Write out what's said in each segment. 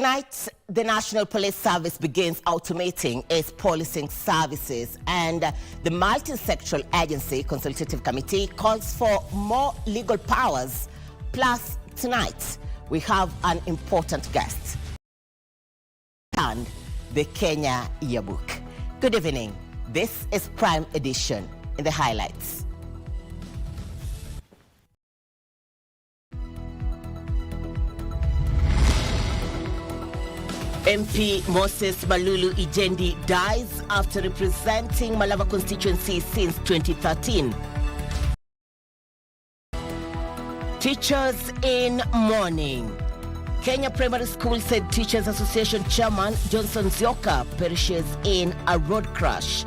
Tonight, the National Police Service begins automating its policing services, and the Multi-Sectoral Agency Consultative Committee calls for more legal powers. Plus, tonight, we have an important guest and the Kenya Yearbook. Good evening. This is Prime Edition. In the highlights. MP Moses Malulu Ijendi dies after representing Malava constituency since 2013. Teachers in mourning. Kenya Primary School said Teachers Association Chairman Johnson Zioka perishes in a road crash.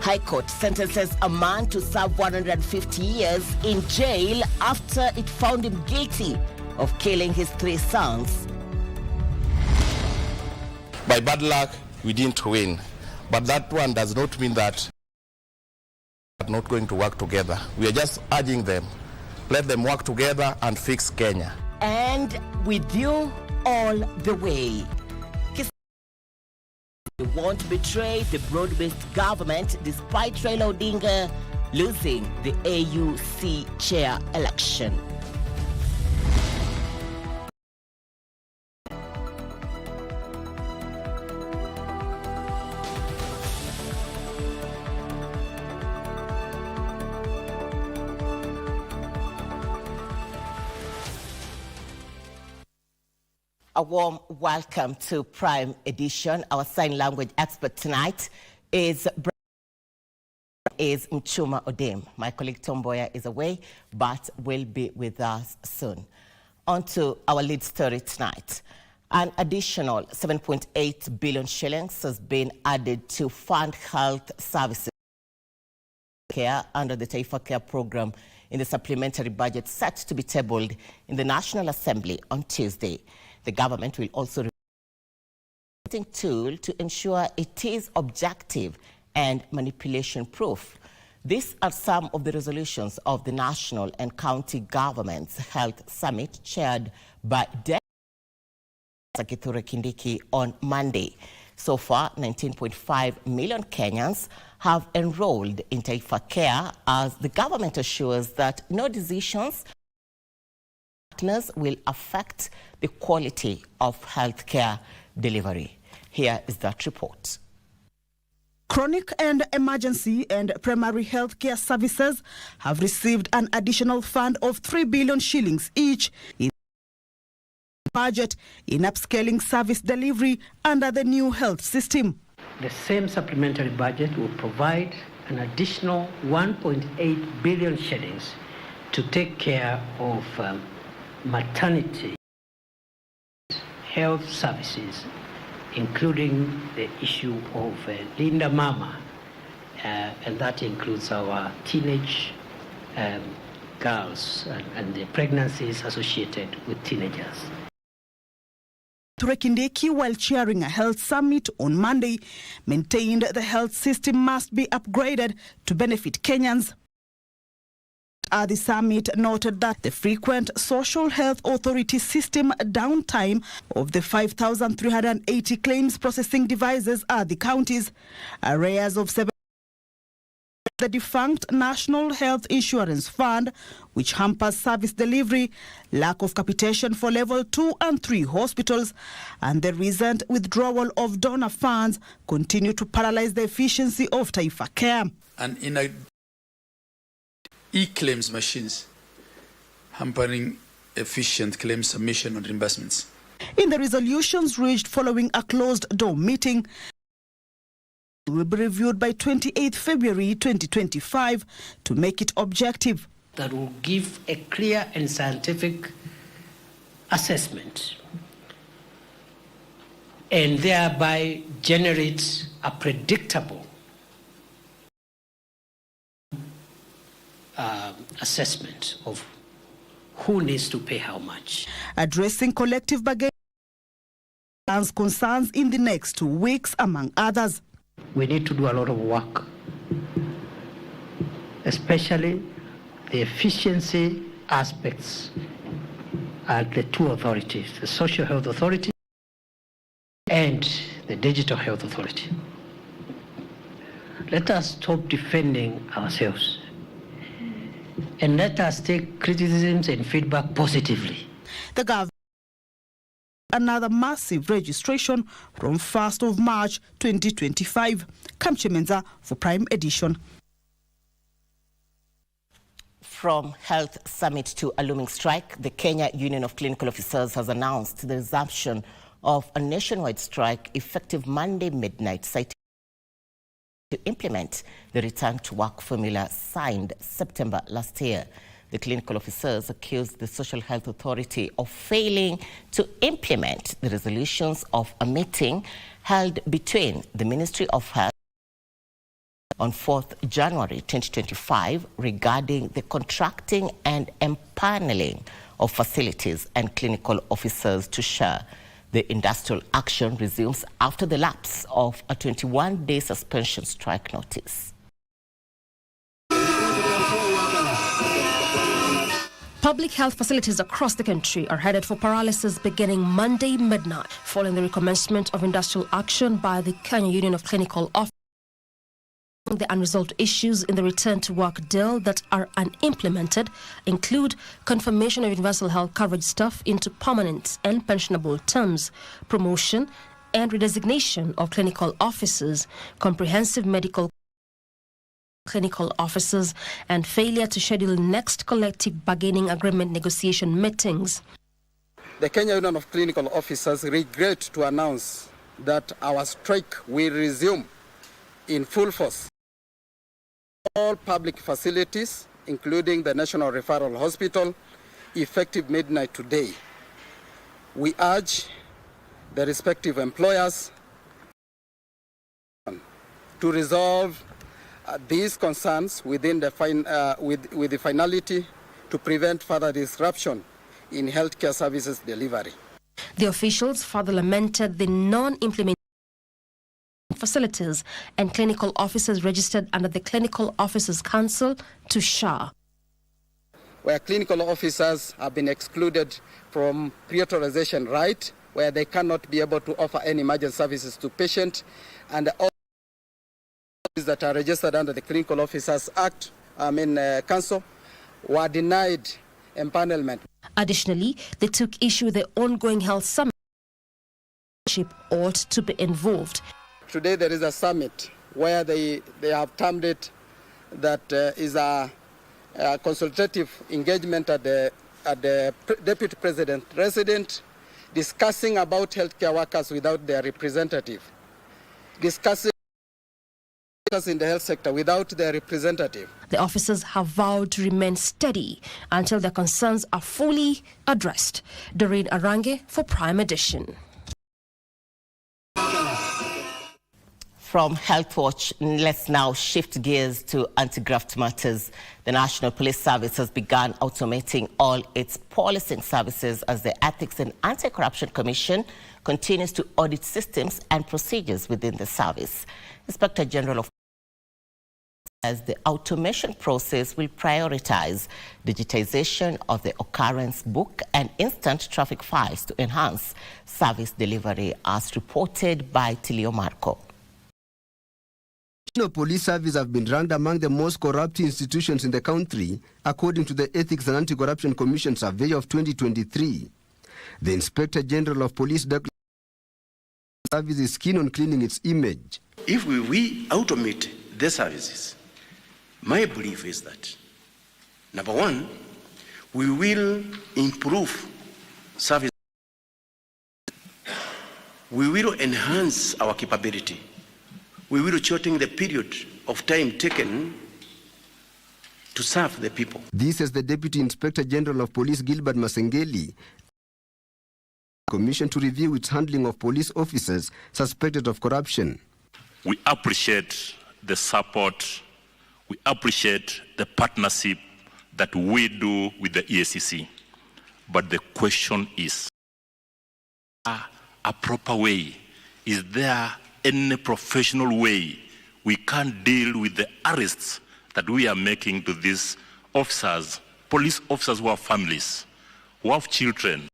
High Court sentences a man to serve 150 years in jail after it found him guilty of killing his 3 sons. By bad luck, we didn't win. But that one does not mean that we're not going to work together. We are just urging them, let them work together and fix Kenya. And with you all the way. They won't betray the broad-based government despite Raila Odinga losing the AUC chair election. A warm welcome to Prime Edition. Our sign language expert tonight is Muchuma Odim. My colleague Tomboya is away, but will be with us soon. On to our lead story tonight. An additional 7.8 billion shillings has been added to fund health services care under the Taifa Care program in the supplementary budget set to be tabled in the National Assembly on Tuesday. The government will also a tool to ensure it is objective and manipulation-proof. These are some of the resolutions of the National and County Governments Health Summit chaired by Kithure Kindiki on Monday. So far, 19.5 million Kenyans have enrolled in Taifa Care as the government assures that no decisions will affect the quality of healthcare delivery. Here is that report. Chronic and emergency and primary healthcare services have received an additional fund of 3 billion shillings each in budget in upscaling service delivery under the new health system. The same supplementary budget will provide an additional 1.8 billion shillings to take care of maternity health services, including the issue of Linda Mama, and that includes our teenage girls and the pregnancies associated with teenagers. Kithure Kindiki, while chairing a health summit on Monday, maintained the health system must be upgraded to benefit Kenyans. The summit noted that the frequent social health authority system downtime of the 5,380 claims processing devices at the counties, arrears of 7 the defunct National Health Insurance Fund, which hampers service delivery, lack of capitation for level 2 and 3 hospitals, and the recent withdrawal of donor funds continue to paralyze the efficiency of Taifa Care. And in e-claims machines, hampering efficient claim submission and reimbursements. In the resolutions reached following a closed-door meeting, will be reviewed by 28 February 2025 to make it objective. That will give a clear and scientific assessment and thereby generate a predictable assessment of who needs to pay how much. Addressing collective bargaining concerns in the next 2 weeks, among others. We need to do a lot of work, especially the efficiency aspects at the two authorities, the Social Health Authority and the Digital Health Authority. Let us stop defending ourselves and let us take criticisms and feedback positively. The government another massive registration from 1st of March 2025. Kamche Menza for Prime Edition. From Health Summit to a looming strike, the Kenya Union of Clinical Officers has announced the resumption of a nationwide strike effective Monday midnight, citing to implement the return to work formula signed September last year. The clinical officers accused the Social Health Authority of failing to implement the resolutions of a meeting held between the Ministry of Health on 4th January 2025 regarding the contracting and empaneling of facilities and clinical officers to share. The industrial action resumes after the lapse of a 21-day suspension strike notice. Public health facilities across the country are headed for paralysis beginning Monday midnight, following the recommencement of industrial action by the Kenya Union of Clinical Officers. The unresolved issues in the return to work deal that are unimplemented include confirmation of universal health coverage staff into permanent and pensionable terms, promotion and redesignation of clinical officers, comprehensive medical clinical officers, and failure to schedule next collective bargaining agreement negotiation meetings. The Kenya Union of Clinical Officers regret to announce that our strike will resume in full force. All public facilities, including the National Referral Hospital, effective midnight today. We urge the respective employers to resolve these concerns within the with the finality to prevent further disruption in healthcare services delivery. The officials further lamented the non-implementation facilities and clinical officers registered under the Clinical Officers Council to SHA, where clinical officers have been excluded from pre-authorization right, where they cannot be able to offer any emergency services to patients, and all that are registered under the Clinical Officers Act, Council, were denied empanelment. Additionally, they took issue with the ongoing health summit ought to be involved. Today there is a summit where they have termed it that is a consultative engagement at the Deputy President resident, discussing about healthcare workers without their representative, discussing in the health sector without their representative. The officers have vowed to remain steady until their concerns are fully addressed. Doreen Arange for Prime Edition. From Health Watch, let's now shift gears to anti-graft matters. The National Police Service has begun automating all its policing services as the Ethics and Anti-Corruption Commission continues to audit systems and procedures within the service. Inspector General of as the automation process will prioritize digitization of the occurrence book and instant traffic files to enhance service delivery, as reported by Tilio Marco. National Police Service have been ranked among the most corrupt institutions in the country, according to the Ethics and Anti-Corruption Commission survey of 2023. The Inspector General of Police Service is keen on cleaning its image. If we automate the services, my belief is that, number one, we will improve service. We will enhance our capability. We will shorten the period of time taken to serve the people. This is the Deputy Inspector General of Police Gilbert Masengeli, commission to review its handling of police officers suspected of corruption. We appreciate the support, we appreciate the partnership that we do with the EACC. But the question is, a proper way? Is there any professional way we can deal with the arrests that we are making to these officers, police officers who have families, who have children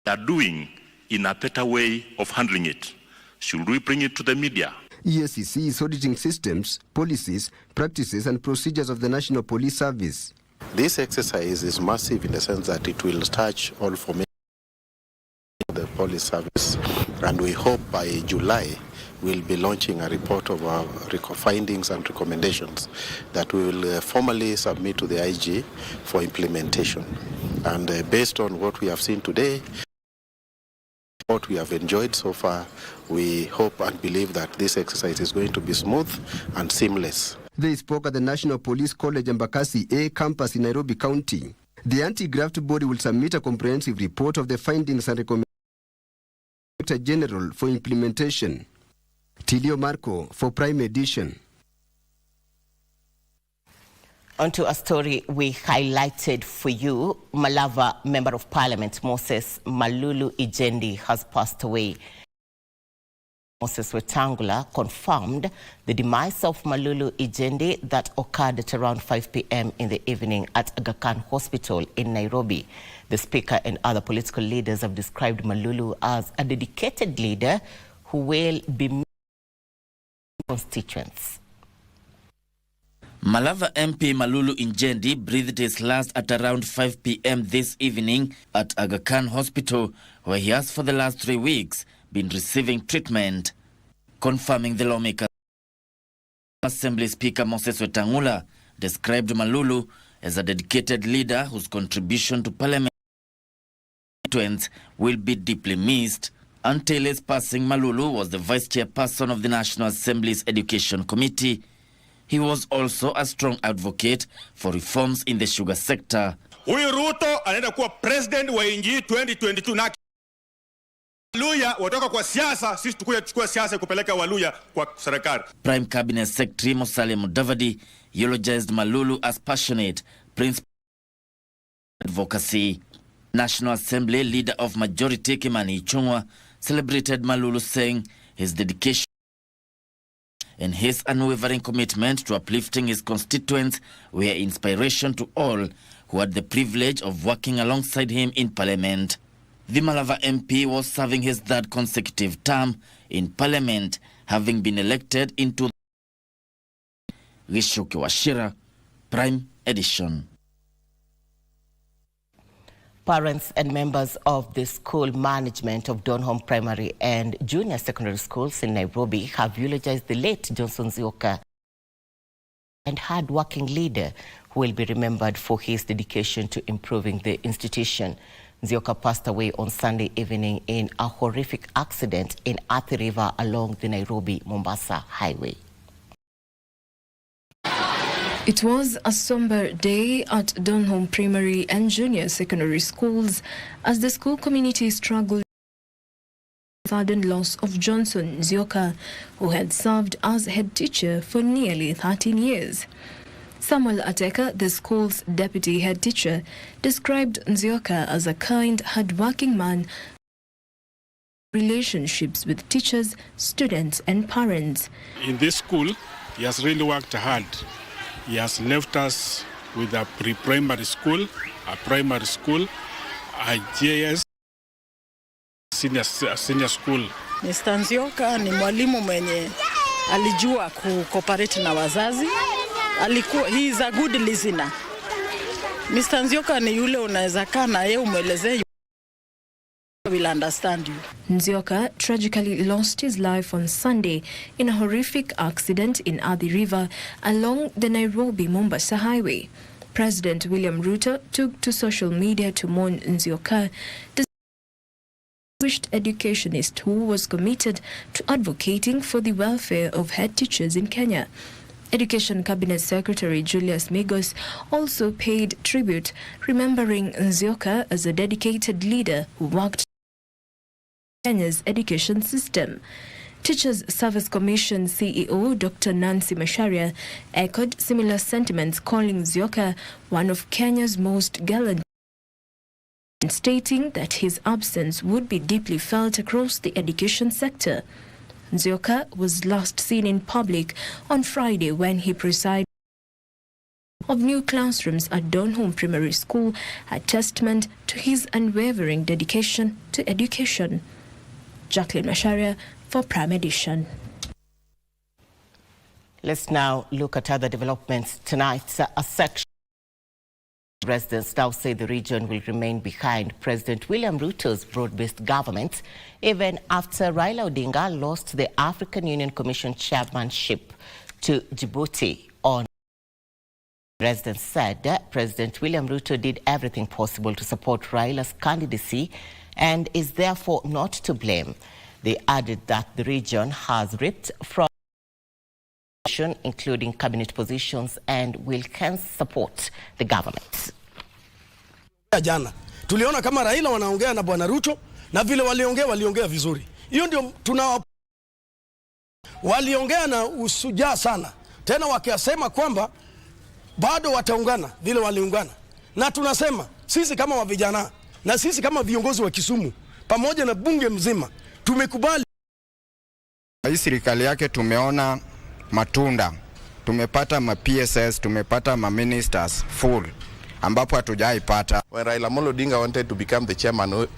are doing in a better way of handling it? Should we bring it to the media? EACC is auditing systems, policies, practices and procedures of the National Police Service. This exercise is massive in the sense that it will touch all formation of the police service, and we hope by July we'll be launching a report of our findings and recommendations that we will formally submit to the IG for implementation. And based on what we have seen today, what we have enjoyed so far, we hope and believe that this exercise is going to be smooth and seamless. They spoke at the National Police College Embakasi A campus in Nairobi County. The anti-graft body will submit a comprehensive report of the findings and recommendations to the Director General for implementation. Tilio Marco for Prime Edition. Onto a story we highlighted for you. Malava Member of Parliament Moses Malulu Ijendi has passed away. Moses Wetangula confirmed the demise of Malulu Ijendi that occurred at around 5 p.m. in the evening at Aga Khan Hospital in Nairobi. The Speaker and other political leaders have described Malulu as a dedicated leader who will be constituents. Malava MP Malulu Ijendi breathed his last at around 5 p.m. this evening at Aga Khan Hospital, where he has for the last 3 weeks been receiving treatment. Confirming the lawmaker, Assembly Speaker Moses Wetangula described Malulu as a dedicated leader whose contribution to Parliament will be deeply missed. Until his passing, Malulu was the vice chairperson of the National Assembly's Education Committee. He was also a strong advocate for reforms in the sugar sector. Huyu Ruto anaenda kuwa president wa nchi 2022 na Waluya watoka kwa siasa, sisi tukuja kuchukua siasa kupeleka Waluya kwa serikali. Prime Cabinet Secretary Musalia Mudavadi eulogized Malulu as passionate, principled advocacy. National Assembly Leader of Majority Kimani Ichung'wah celebrated Malulu, saying his dedication and his unwavering commitment to uplifting his constituents were inspiration to all who had the privilege of working alongside him in Parliament. The Malava MP was serving his third consecutive term in Parliament, having been elected into Gishuki Washira, Prime Edition. Parents and members of the school management of Donholm Primary and Junior Secondary Schools in Nairobi have eulogized the late Johnson Nzioka, and hard-working leader who will be remembered for his dedication to improving the institution. Nzioka passed away on Sunday evening in a horrific accident in Athi River along the Nairobi-Mombasa highway. It was a somber day at Donholm Primary and Junior Secondary Schools as the school community struggled with the sudden loss of Johnson Nzioka, who had served as head teacher for nearly 13 years. Samuel Ateka, the school's deputy head teacher, described Nzioka as a kind, hard-working man, relationships with teachers, students and parents. In this school, he has really worked hard. He has left us with a pre-primary school, a primary school, a JS, senior school. Mr. Nzioka ni mwalimu mwenye alijua cooperate na wazazi. He is a good listener. Mr. Nzioka ni yule unaweza kaa na yeye umwelezee, will understand you. Nzioka tragically lost his life on Sunday in a horrific accident in Athi River along the Nairobi-Mombasa highway. President William Ruto took to social media to mourn Nzioka, the distinguished educationist who was committed to advocating for the welfare of head teachers in Kenya. Education Cabinet Secretary Julius Migos also paid tribute, remembering Nzioka as a dedicated leader who worked Kenya's education system. Teachers Service Commission CEO Dr. Nancy Macharia echoed similar sentiments, calling Nzioka one of Kenya's most gallant, stating that his absence would be deeply felt across the education sector. Nzioka was last seen in public on Friday when he presided of new classrooms at Donholm Primary School, a testament to his unwavering dedication to education. Jacqueline Masharia for Prime Edition. Let's now look at other developments tonight. A section of residents now say the region will remain behind President William Ruto's broad-based government even after Raila Odinga lost the African Union Commission chairmanship to Djibouti on. Residents said President William Ruto did everything possible to support Raila's candidacy and is therefore not to blame. They added that the region has reaped from including cabinet positions and will hence support the government. Jana tuliona kama Raila wanaongea na Bwana Ruto na vile waliongea vizuri. Hiyo ndio waliongea na usujaa sana. Tena wakiasema kwamba bado wataungana vile waliungana. Na tunasema sisi kama wa vijana na sisi kama viongozi wa Kisumu pamoja na bunge mzima tumekubali. Hii serikali yake tumeona matunda. Tumepata ma PSS, tumepata ma ministers full ambapo hatujaipata. When Raila Odinga wanted to become the chairman of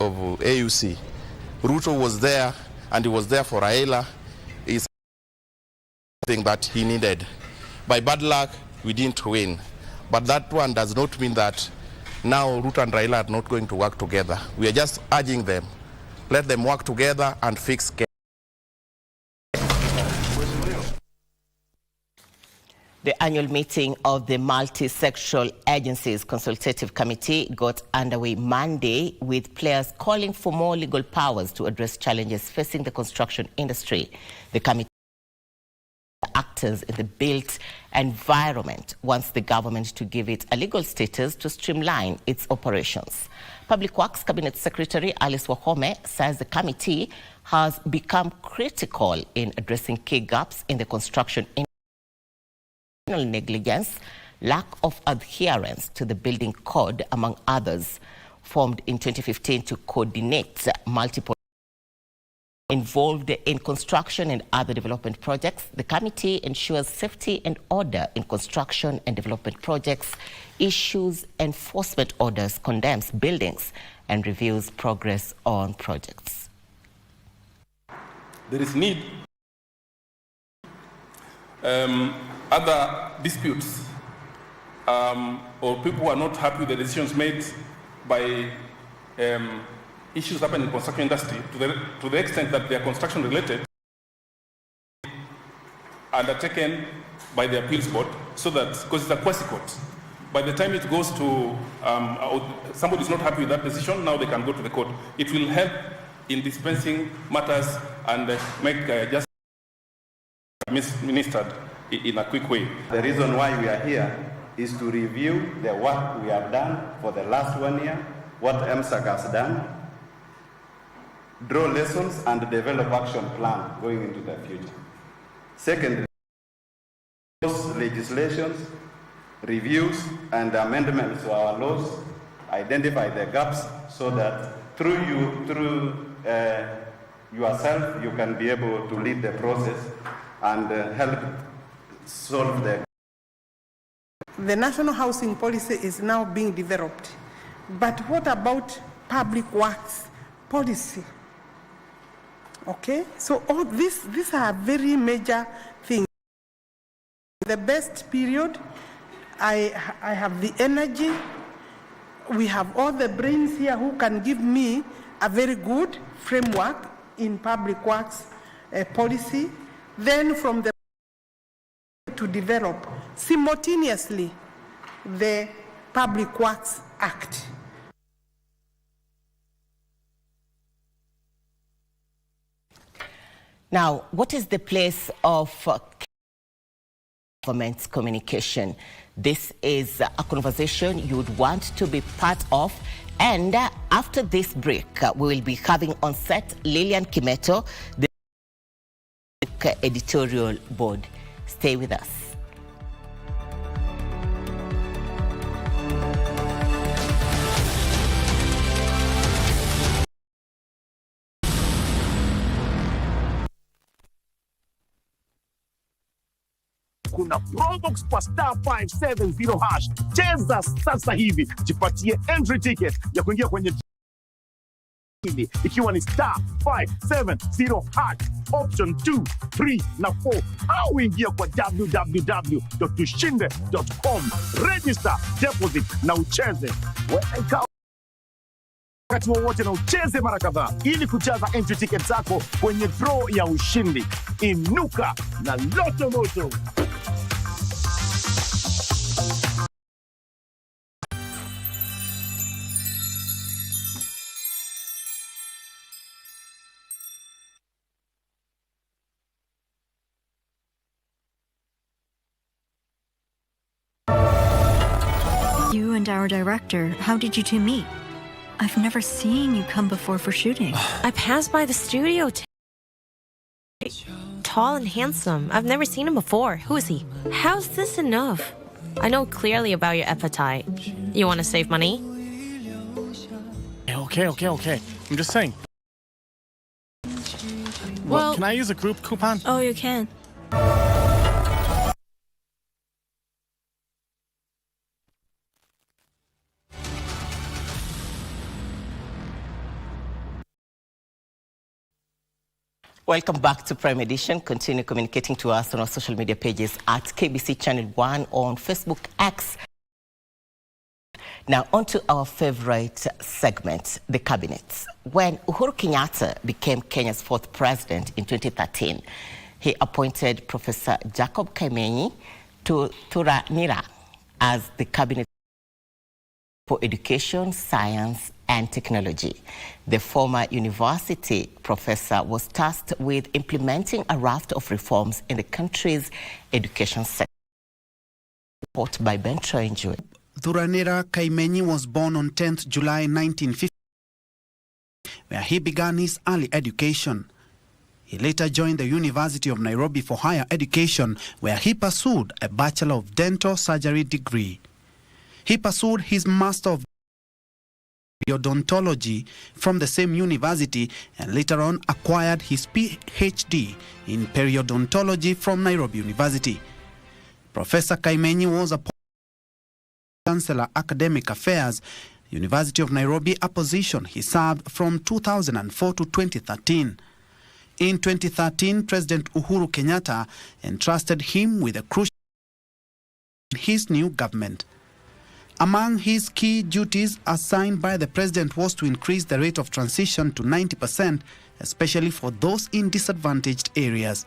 AUC, Ruto was there and he was there for Raila. Is something that he needed. By bad luck, we didn't win. But that one does not mean that now Ruto and Raila are not going to work together. We are just urging them, let them work together and fix Kenya. The annual meeting of the Multi-Sectoral Agencies Consultative Committee got underway Monday with players calling for more legal powers to address challenges facing the construction industry. The committee actors in the built environment wants the government to give it a legal status to streamline its operations. Public Works Cabinet Secretary Alice Wahome says the committee has become critical in addressing key gaps in the construction industry. Negligence, lack of adherence to the building code, among others. Formed in 2015 to coordinate multiple involved in construction and other development projects, the committee ensures safety and order in construction and development projects, issues enforcement orders, condemns buildings, and reviews progress on projects. There is need other disputes or people who are not happy with the decisions made by issues happening in the construction industry to the extent that they are construction related, undertaken by the appeals board, so that, because it's a quasi-court, by the time it goes to, somebody is not happy with that decision, now they can go to the court. It will help in dispensing matters and make justice administered in a quick way. The reason why we are here is to review the work we have done for the last 1 year, what MSAC has done, draw lessons and develop action plan going into the future. Secondly, legislations, reviews and amendments to our laws, identify the gaps so that through yourself you can be able to lead the process and help solve the. The national housing policy is now being developed, but what about public works policy? Okay, so all these are very major things. The best period, I have the energy, we have all the brains here who can give me a very good framework in public works policy, then from the to develop simultaneously the Public Works Act. Now, what is the place of government's communication? This is a conversation you would want to be part of. And after this break, we will be having on set Lillian Kimeto, the editorial board. Stay with us. kuna Probox kwa star 570 hash. Cheza sasa hivi, jipatie entry ticket ya kuingia kwenye ikiwa ni star 570 hash option 2, 3 na 4, au ingia kwa www.tushinde.com, register, deposit na ucheze. Wakati wowote na ucheze mara kadhaa ili kujaza entry ticket zako kwenye draw ya ushindi. Inuka na Loto Moto. You and our director, how did you two meet? I've never seen you come before for shooting. I passed by the studio. Tall and handsome. I've never seen him before. Who is he? How's this enough? I know clearly about your appetite. You want to save money? Okay. I'm just saying. Well, can I use a group coupon? Oh, you can. Welcome back to Prime Edition. Continue communicating to us on our social media pages at KBC Channel 1 on Facebook, X. Now, on to our favorite segment, the cabinet. When Uhuru Kenyatta became Kenya's 4th president in 2013, he appointed Professor Jacob Kaimenyi to Thuranira as the cabinet for education, science, and technology. The former university professor was tasked with implementing a raft of reforms in the country's education sector. Report by Ben Troinjue. Thuranira Kaimenyi was born on 10th July 1950, where he began his early education. He later joined the University of Nairobi for higher education, where he pursued a Bachelor of Dental Surgery degree. He pursued his Master of Odontology from the same university and later on acquired his PhD in periodontology from Nairobi University. Professor Kaimenyi was appointed Chancellor Academic Affairs, University of Nairobi, a position he served from 2004 to 2013. In 2013, President Uhuru Kenyatta entrusted him with a crucial in his new government. Among his key duties assigned by the president was to increase the rate of transition to 90%, especially for those in disadvantaged areas.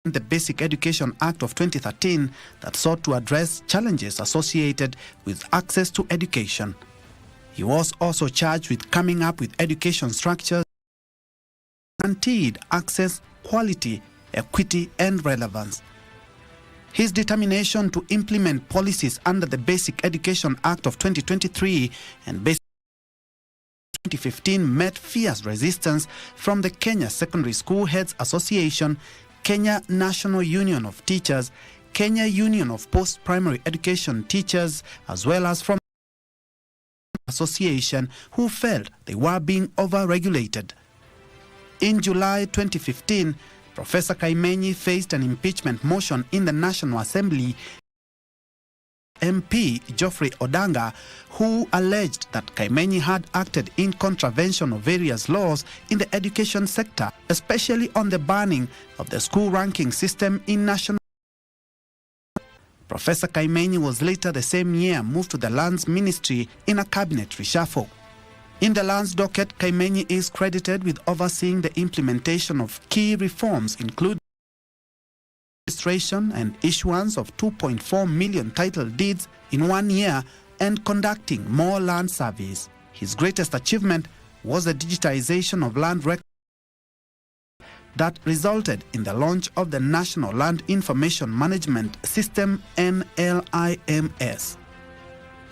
The Basic Education Act of 2013 that sought to address challenges associated with access to education. He was also charged with coming up with education structures that guaranteed access, quality, equity, and relevance. His determination to implement policies under the Basic Education Act of 2023 and Basic 2015 met fierce resistance from the Kenya Secondary School Heads Association, Kenya National Union of Teachers, Kenya Union of Post-Primary Education Teachers, as well as from the association who felt they were being over-regulated. In July 2015, Professor Kaimenyi faced an impeachment motion in the National Assembly. MP Geoffrey Odanga, who alleged that Kaimenyi had acted in contravention of various laws in the education sector, especially on the banning of the school ranking system in national. Professor Kaimenyi was later the same year moved to the Lands Ministry in a cabinet reshuffle. In the lands docket, Kaimenyi is credited with overseeing the implementation of key reforms, including registration and issuance of 2.4 million title deeds in 1 year and conducting more land surveys. His greatest achievement was the digitization of land records that resulted in the launch of the National Land Information Management System, NLIMS.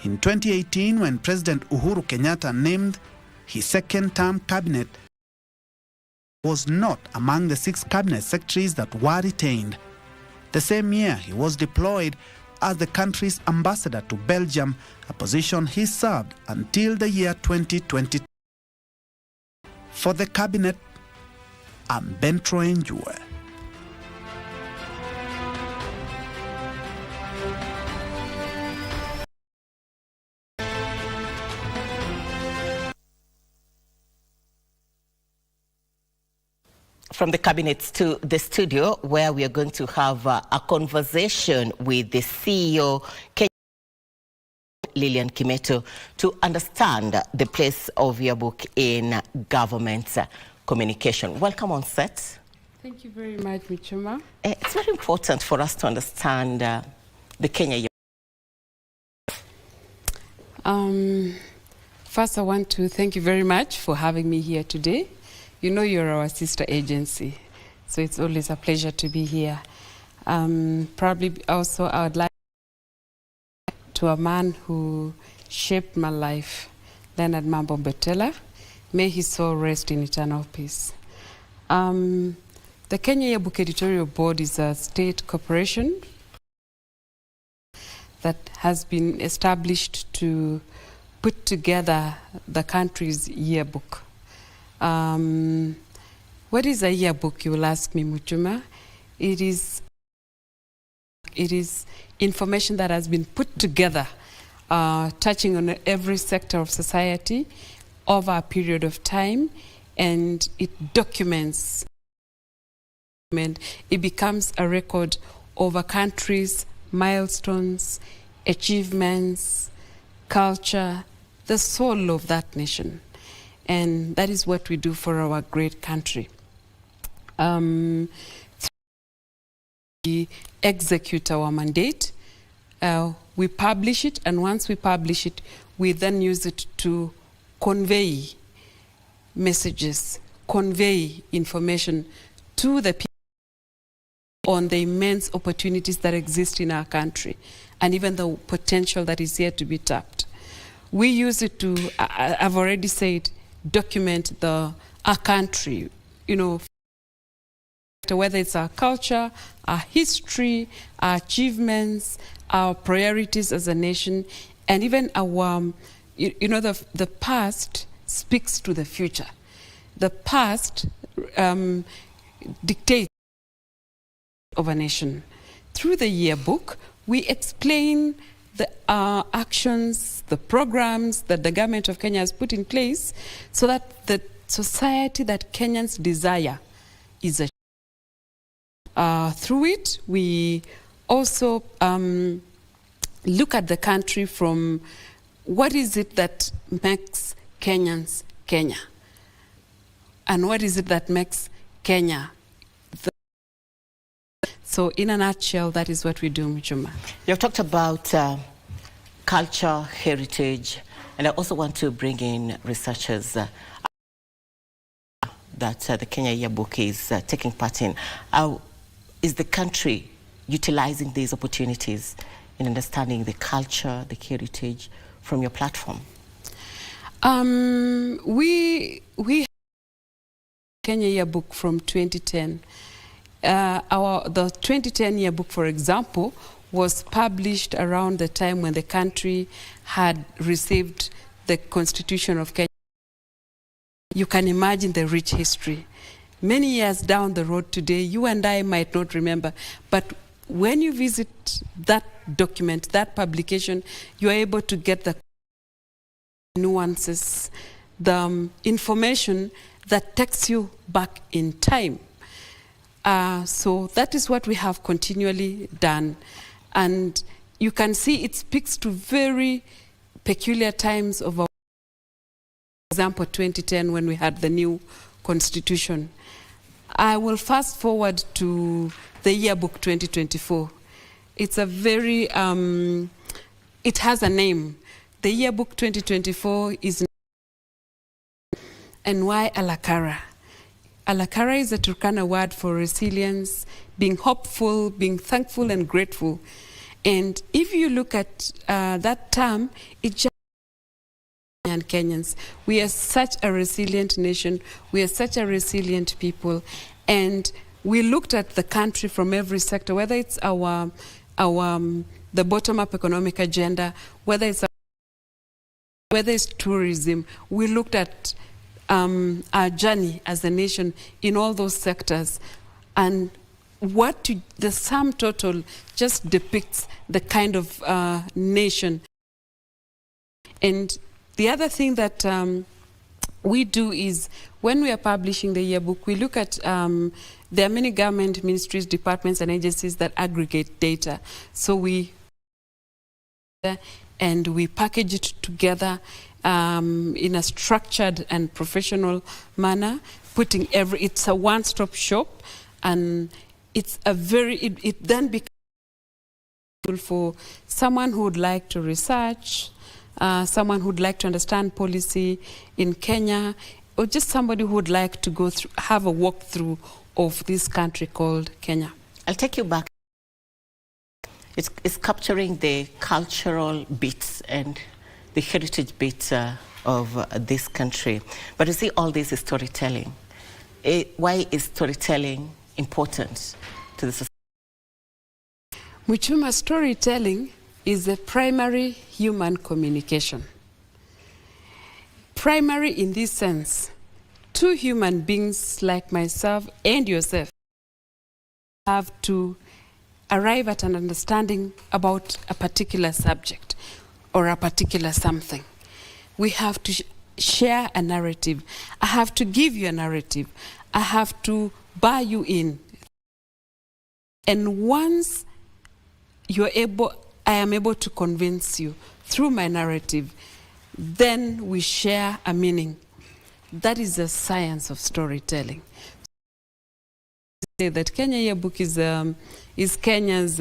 In 2018, when President Uhuru Kenyatta named his second-term cabinet, he was not among the 6 cabinet secretaries that were retained. The same year, he was deployed as the country's ambassador to Belgium, a position he served until the year 2022. For the cabinet, I'm Ben Troinjue. from the cabinet to the studio, where we are going to have a conversation with the CEO, Lilian Kimeto, to understand the place of your book in government communication. Welcome on set. Thank you very much, Muchuma. It's very important for us to understand the Kenya. First, I want to thank you very much for having me here today. You know you're our sister agency, so it's always a pleasure to be here. Probably also I would like to a man who shaped my life, Leonard Mambo Mbetela. May his soul rest in eternal peace. The Kenya Yearbook Editorial Board is a state corporation that has been established to put together the country's yearbook. What is a yearbook, you will ask me, Muchuma? It is information that has been put together, touching on every sector of society over a period of time, and it documents. It becomes a record of a country's milestones, achievements, culture, the soul of that nation. And that is what we do for our great country. We execute our mandate, we publish it, and once we publish it, we then use it to convey messages, convey information to the people on the immense opportunities that exist in our country, and even the potential that is yet to be tapped. We use it to, I've already said, document our country, you know, whether it's our culture, our history, our achievements, our priorities as a nation, and even our, you know, the past speaks to the future. The past dictates of a nation. Through the yearbook, we explain the actions, the programs that the government of Kenya has put in place so that the society that Kenyans desire is achieved. Through it, we also look at the country from what is it that makes Kenyans Kenya, and what is it that makes Kenya. So in a nutshell, that is what we do, Muchuma. You've talked about culture, heritage, and I also want to bring in researchers that the Kenya Yearbook is taking part in. How is the country utilizing these opportunities in understanding the culture, the heritage from your platform? We Kenya Yearbook from 2010. The 2010 yearbook, for example, was published around the time when the country had received the Constitution of Kenya. You can imagine the rich history. Many years down the road today, you and I might not remember, but when you visit that document, that publication, you are able to get the nuances, the information that takes you back in time. So that is what we have continually done. And you can see it speaks to very peculiar times of our, for example, 2010 when we had the new constitution. I will fast forward to the yearbook 2024. It's a very, it has a name. The yearbook 2024 is, and why Alakara? Alakara is a Turkana word for resilience, being hopeful, being thankful and grateful. And if you look at that term, it just Kenyans. We are such a resilient nation. We are such a resilient people. And we looked at the country from every sector, whether it's the bottom-up economic agenda, whether it's tourism. We looked at our journey as a nation in all those sectors, and the sum total just depicts the kind of nation. And the other thing that we do is, when we are publishing the yearbook, we look at, there are many government ministries, departments, and agencies that aggregate data. So we package it together in a structured and professional manner, putting it's a one-stop shop, and it's a it then becomes for someone who would like to research, someone who would like to understand policy in Kenya, or just somebody who would like to go through, have a walkthrough of this country called Kenya. I'll take you back. It's capturing the cultural bits and the heritage bits of this country. But you see, all this is storytelling. Why is storytelling important to the society? Muchuma, storytelling is a primary human communication. Primary in this sense, two human beings like myself and yourself have to arrive at an understanding about a particular subject or a particular something. We have to share a narrative. I have to give you a narrative. I have to buy you in. And once I am able to convince you through my narrative, then we share a meaning. That is the science of storytelling. That Kenya Yearbook is Kenya's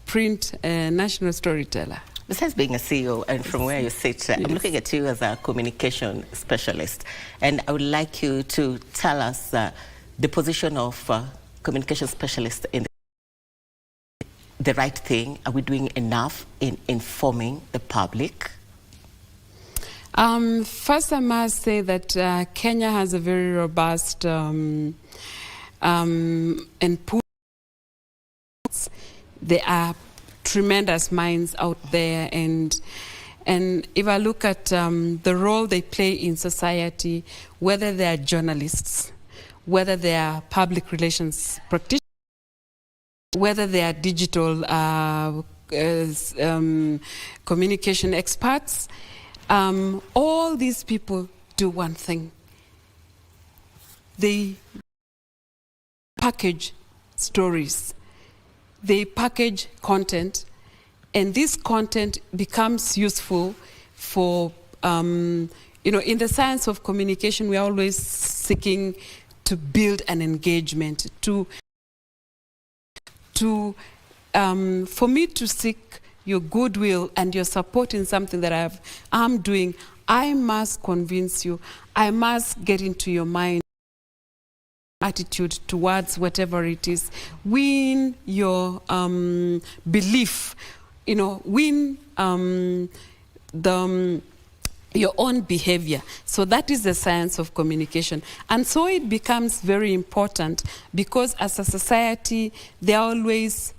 print national storyteller. Besides being a CEO and from where you sit, I'm looking at you as a communication specialist, and I would like you to tell us the position of communication specialist in the right thing. Are we doing enough in informing the public? First, I must say that Kenya has a very robust and there are tremendous minds out there, and if I look at the role they play in society, whether they are journalists, whether they are public relations practitioners, whether they are digital communication experts, all these people do one thing. They package stories. They package content, and this content becomes useful for, in the science of communication, we are always seeking to build an engagement, for me to seek your goodwill and your support in something that I'm doing, I must convince you, I must get into your mind, attitude towards whatever it is, win your belief, win your own behavior. So that is the science of communication. And so it becomes very important because as a society, there are always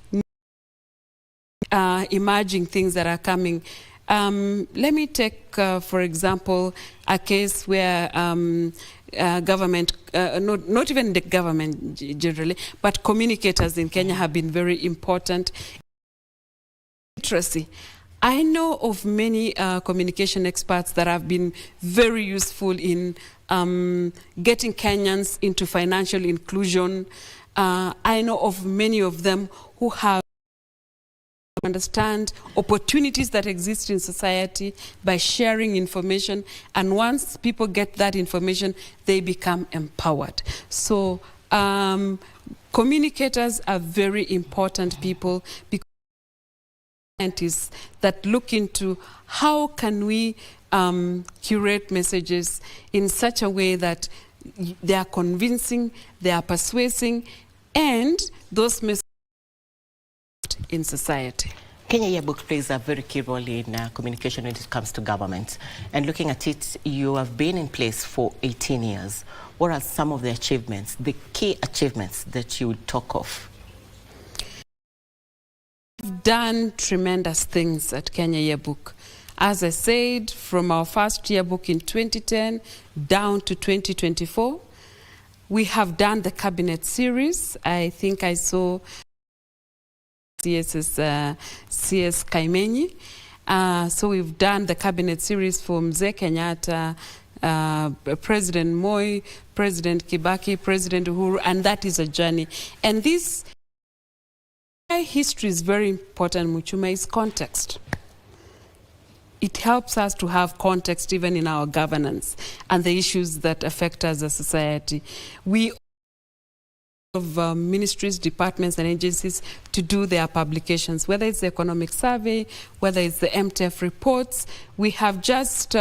emerging things that are coming. Let me take, for example, a case where government, not even the government generally, but communicators in Kenya have been very important. Literacy. I know of many communication experts that have been very useful in getting Kenyans into financial inclusion. I know of many of them who have understand opportunities that exist in society by sharing information, and once people get that information, they become empowered. So communicators are very important people because scientists that look into how can we curate messages in such a way that they are convincing, they are persuading, and those messages in society. Kenya Yearbook plays a very key role in communication when it comes to government. And looking at it, you have been in place for 18 years. What are some of the achievements, the key achievements that you would talk of? We've done tremendous things at Kenya Yearbook. As I said, from our first yearbook in 2010 down to 2024, we have done the cabinet series. I think I saw CS Kaimenyi. So we've done the cabinet series for Mzee Kenyatta, President Moi, President Kibaki, President Uhuru, and that is a journey. And this history is very important, Muchuma, is context. It helps us to have context even in our governance and the issues that affect us as a society. We of ministries, departments and agencies to do their publications, whether it's the economic survey, whether it's the MTF reports. We have just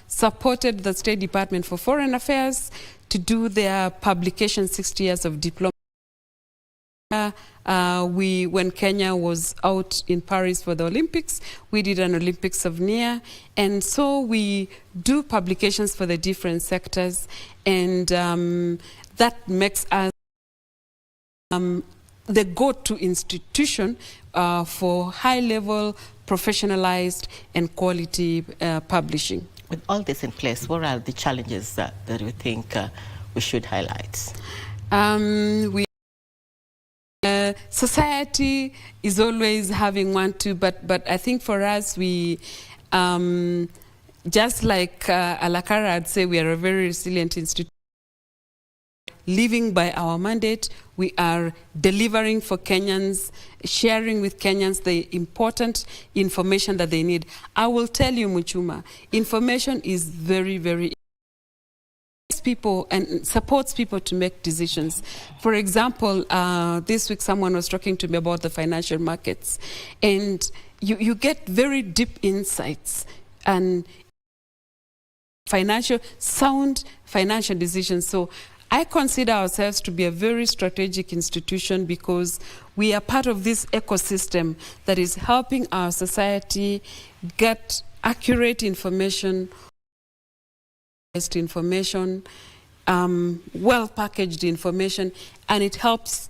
supported the State Department for Foreign Affairs to do their publication, 60 years of diplomacy. When Kenya was out in Paris for the Olympics, we did an Olympic souvenir. And so we do publications for the different sectors. And that makes us the go-to institution for high-level, professionalized and quality publishing. With all this in place, what are the challenges that you think we should highlight? Society is always having one too, but I think for us, we just like Alakara, I'd say we are a very resilient institution. Living by our mandate, we are delivering for Kenyans, sharing with Kenyans the important information that they need. I will tell you, Muchuma, information is very, very people and supports people to make decisions. For example, this week someone was talking to me about the financial markets, and you get very deep insights and sound financial decisions. So I consider ourselves to be a very strategic institution because we are part of this ecosystem that is helping our society get accurate information, well-packaged information, and it helps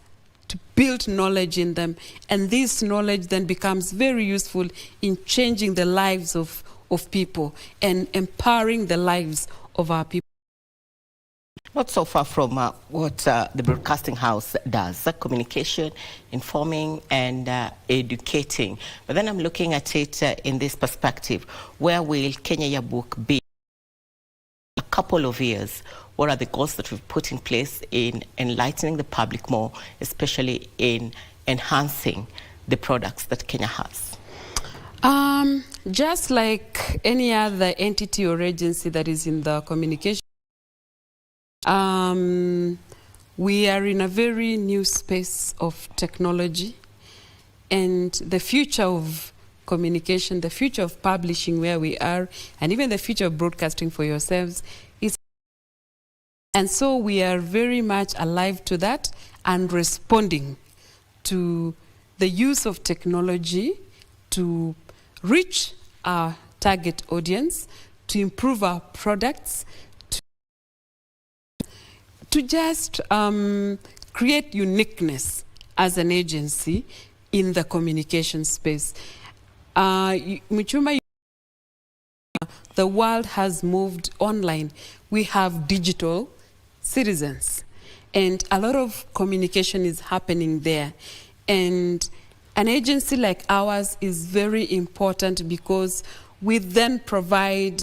to build knowledge in them. And this knowledge then becomes very useful in changing the lives of people and empowering the lives of our people. Not so far from what the broadcasting house does, communication, informing and educating. But then I'm looking at it in this perspective. Where will Kenya Yearbook be in a couple of years? What are the goals that we've put in place in enlightening the public more, especially in enhancing the products that Kenya has? Just like any other entity or agency that is in the communication, we are in a very new space of technology, and the future of communication, the future of publishing where we are, and even the future of broadcasting for yourselves is. And so we are very much alive to that and responding to the use of technology to reach our target audience, to improve our products, to just create uniqueness as an agency in the communication space. Muchuma, the world has moved online. We have digital citizens, and a lot of communication is happening there. And an agency like ours is very important because we then provide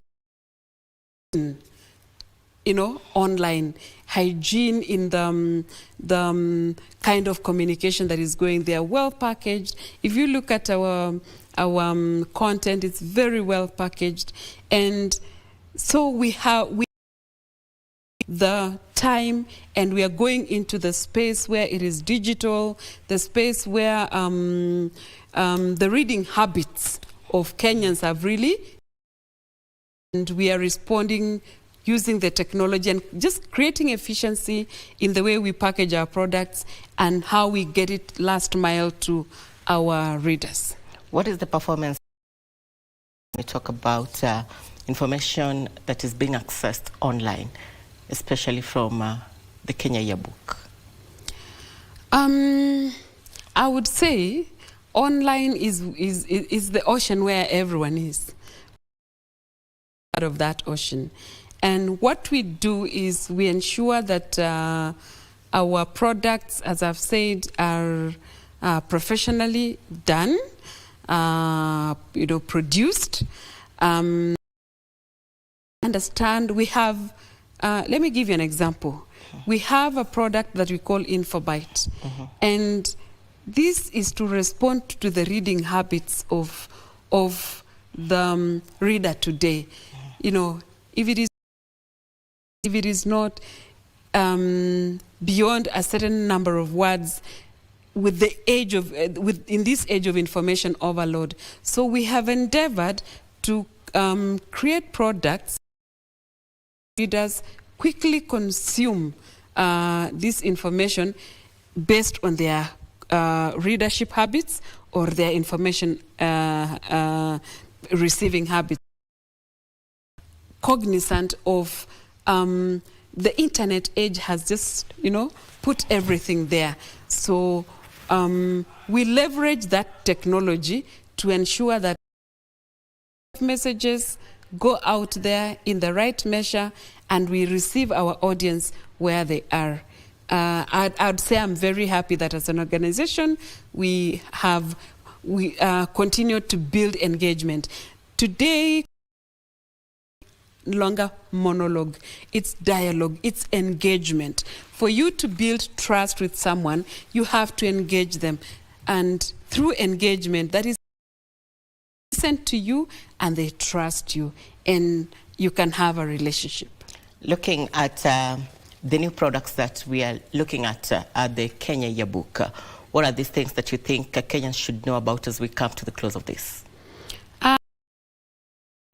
online hygiene in the kind of communication that is going there, well packaged. If you look at our content, it's very well packaged, and so we the time, and we are going into the space where it is digital, the space where the reading habits of Kenyans have really, and we are responding using the technology and just creating efficiency in the way we package our products and how we get it last mile to our readers. What is the performance? We talk about information that is being accessed online, especially from the Kenya Yearbook. I would say online is the ocean where everyone is. Part of that ocean. And what we do is we ensure that our products, as I've said, are professionally done, produced. Understand, we have, let me give you an example. We have a product that we call InfoBite, and this is to respond to the reading habits of the reader today. You know, if it is not beyond a certain number of words, with the age of in this age of information overload, so we have endeavored to create products readers quickly consume this information based on their readership habits or their information receiving habits. Cognizant of the internet age has just, put everything there. So we leverage that technology to ensure that messages go out there in the right measure and we receive our audience where they are. I'd say I'm very happy that as an organization we continue to build engagement. Today, no longer monologue, it's dialogue, it's engagement. For you to build trust with someone, you have to engage them. And through engagement, that is listen to you and they trust you and you can have a relationship. Looking at the new products that we are looking at the Kenya Yearbook, what are these things that you think Kenyans should know about as we come to the close of this?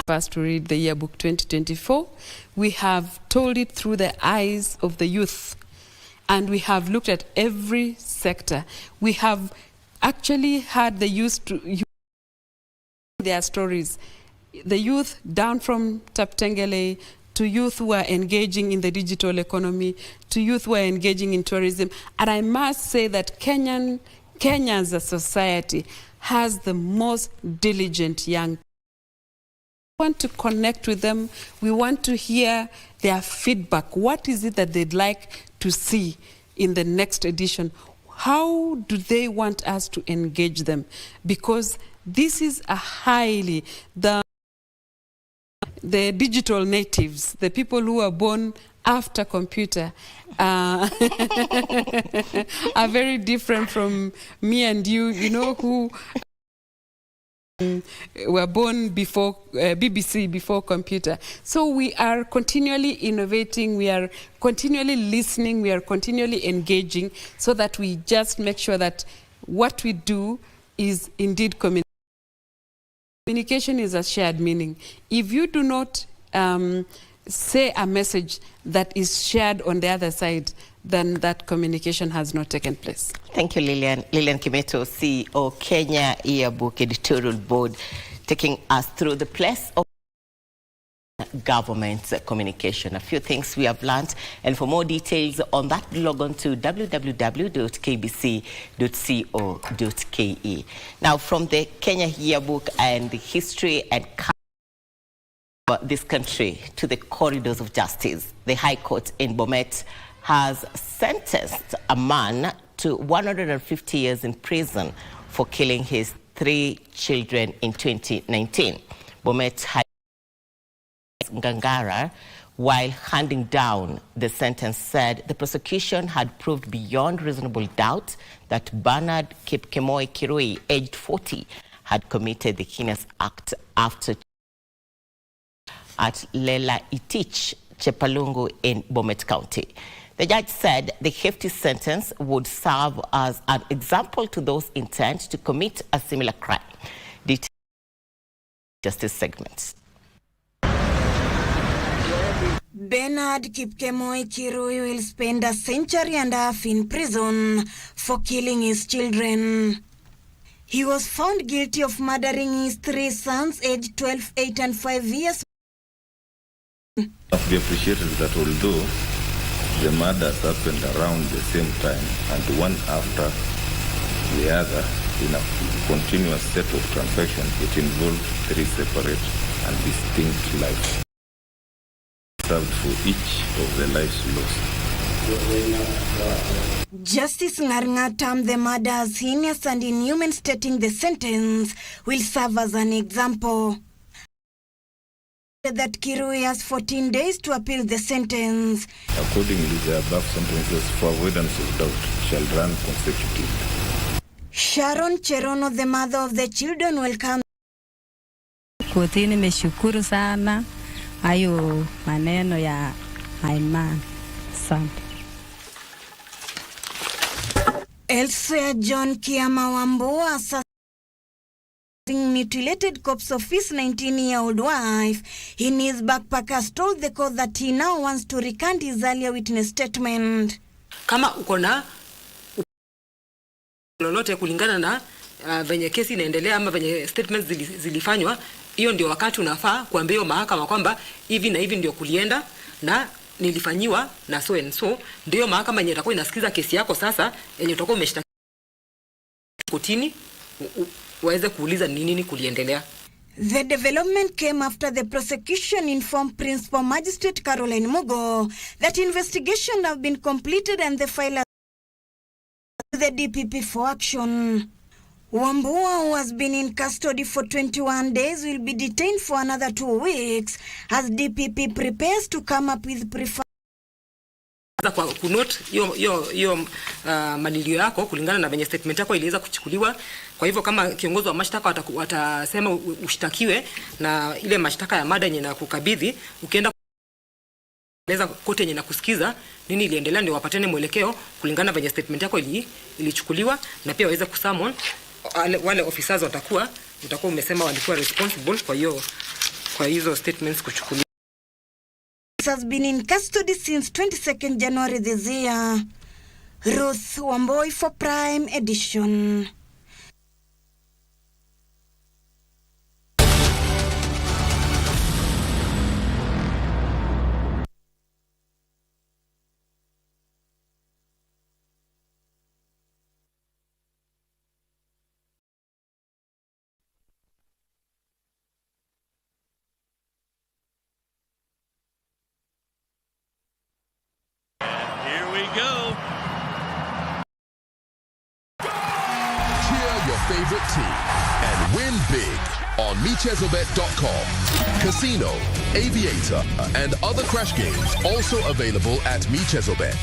First to read the Yearbook 2024, we have told it through the eyes of the youth, and we have looked at every sector. We have actually had the youth to their stories. The youth down from Taptengele, to youth who are engaging in the digital economy, to youth who are engaging in tourism. And I must say that Kenya as a society has the most diligent young people. We want to connect with them. We want to hear their feedback. What is it that they'd like to see in the next edition? How do they want us to engage them? Because this is a highly, the digital natives, the people who are born after computer, are very different from me and you, who were born before BBC, before computer. So we are continually innovating, we are continually listening, we are continually engaging so that we just make sure that what we do is indeed communication. Communication is a shared meaning. If you do not say a message that is shared on the other side, then that communication has not taken place. Thank you, Lilian. Lilian Kimeto, CEO, Kenya Yearbook Editorial Board, taking us through the place of government communication. A few things we have learned, and for more details on that, log on to www.kbc.co.ke. Now, from the Kenya Yearbook and the history and this country to the corridors of justice, the High Court in Bomet has sentenced a man to 150 years in prison for killing his 3 children in 2019. Bomet High Ngangara, while handing down the sentence, said the prosecution had proved beyond reasonable doubt that Bernard Kipkemoi Kirui, aged 40, had committed the heinous act after at Lela Itich, Chepalungu in Bomet County. The judge said the hefty sentence would serve as an example to those intent to commit a similar crime. Details justice segments. Bernard Kipkemoi Kirui will spend a century and a half in prison for killing his children. He was found guilty of murdering his 3 sons, aged 12, 8, and 5 years. We appreciated that although the murders happened around the same time and one after the other in a continuous set of transactions, it involved 3 separate and distinct lives. Served for each of the lives lost. Justice Ngaringa termed the murder as heinous and inhuman, stating the sentence will serve as an example. that Kirui has 14 days to appeal the sentence. Accordingly, the above sentences for avoidance of doubt shall run consecutively. Sharon Cherono, the mother of the children, welcomes. Kotini nimeshukuru sana hayo maneno ya my man. Asante. Elsewhere, John Kiama Wambua mutilated corpse of his 19-year-old wife. In his backpack has told the court that he now wants to recant his earlier witness statement. Kama uko na lolote kulingana na venye kesi inaendelea ama venye statements zilifanywa, hiyo ndio wakati unafaa kuambia mahakama kwamba hivi na hivi ndio kulienda na nilifanyiwa na so and so. Ndio mahakama yenye itakuwa inasikiza kesi yako sasa yenye utakuwa umeshtaki kotini waweze kuuliza nini kuliendelea. The development came after the prosecution informed Principal Magistrate Caroline Mugo that investigation have been completed and the file to the DPP for action. Wambua, who has been in custody for 21 days, will be detained for another 2 weeks as DPP prepares to come up with preferred. Kwa kunote hiyo manilio yako kulingana na venye statement yako iliweza kuchukuliwa. Kwa hivyo kama kiongozi wa mashtaka watasema ushtakiwe na ile mashtaka ya mada yenye na kukabidhi, ukienda kueleza kote yenye na kusikiza nini iliendelea, ndio wapatane mwelekeo kulingana na venye statement yako ilichukuliwa, na pia waweze kusummon wale officers utakuwa umesema walikuwa responsible kwa hizo statements kuchukuliwa. Has been in custody since 22nd January this year. Ruth Wamboi for Prime Edition. Favorite team and win big on MeChesobet.com. Casino, Aviator, and other crash games also available at MeChesobet.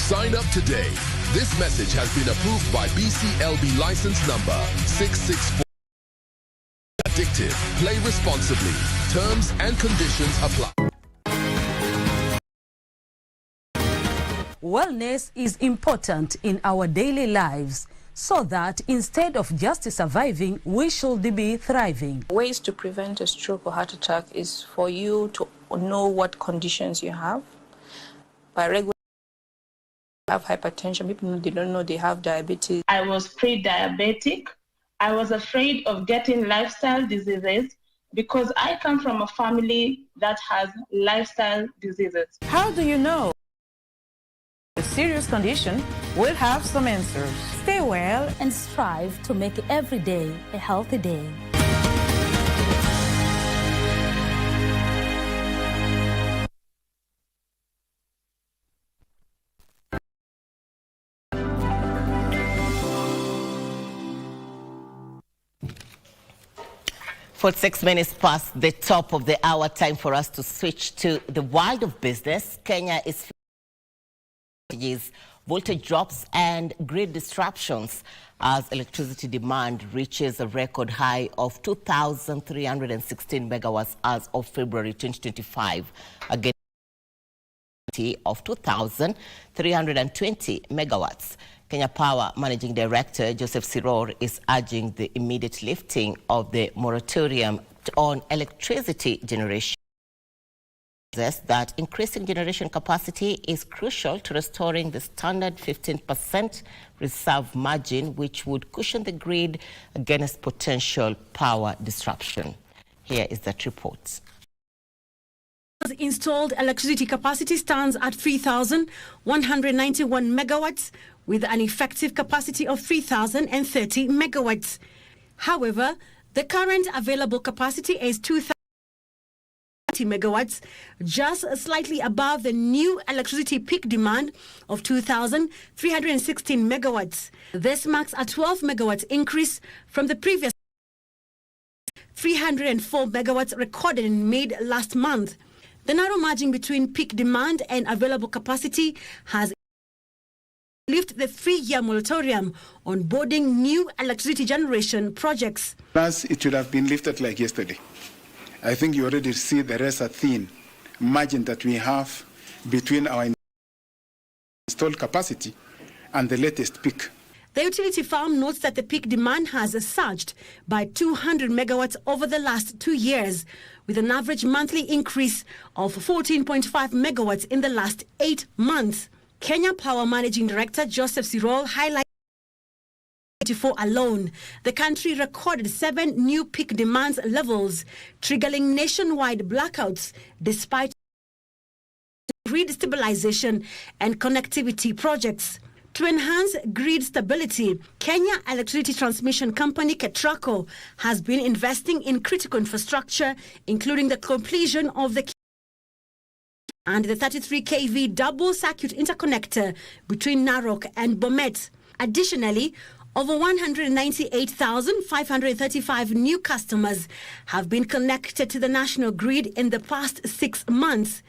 Sign up today. This message has been approved by BCLB license number 664. Addictive. Play responsibly. Terms and conditions apply. Wellness is important in our daily lives, so that instead of just surviving, we should be thriving. Ways to prevent a stroke or heart attack is for you to know what conditions you have. By regular have hypertension, people they don't know they have diabetes. I was pre-diabetic. I was afraid of getting lifestyle diseases because I come from a family that has lifestyle diseases. How do you know? A serious condition will have some answers. Stay well and strive to make every day a healthy day. For 6 minutes past the top of the hour, time for us to switch to the world of business. Kenya is voltage drops and grid disruptions as electricity demand reaches a record high of 2,316 megawatts as of February 2025, against of 2,320 megawatts. Kenya Power Managing Director Joseph Siror is urging the immediate lifting of the moratorium on electricity generation. That increasing generation capacity is crucial to restoring the standard 15% reserve margin, which would cushion the grid against potential power disruption. Here is that report. Installed electricity capacity stands at 3,191 megawatts, with an effective capacity of 3,030 megawatts. However, the current available capacity is 2,000 megawatts, just slightly above the new electricity peak demand of 2,316 megawatts. This marks a 12 megawatts increase from the previous 304 megawatts recorded in mid last month. The narrow margin between peak demand and available capacity has lifted the 3-year moratorium on boarding new electricity generation projects. Plus, it should have been lifted like yesterday. I think you already see the razor thin margin that we have between our installed capacity and the latest peak. The utility firm notes that the peak demand has surged by 200 megawatts over the last 2 years, with an average monthly increase of 14.5 megawatts in the last 8 months. Kenya Power Managing Director Joseph Sirol highlighted 2024 alone, the country recorded 7 new peak demands levels, triggering nationwide blackouts despite grid stabilization and connectivity projects. To enhance grid stability, Kenya Electricity Transmission Company KETRACO has been investing in critical infrastructure, including the completion of the and the 33 kV double circuit interconnector between Narok and Bomet. Additionally, over 198,535 new customers have been connected to the national grid in the past 6 months.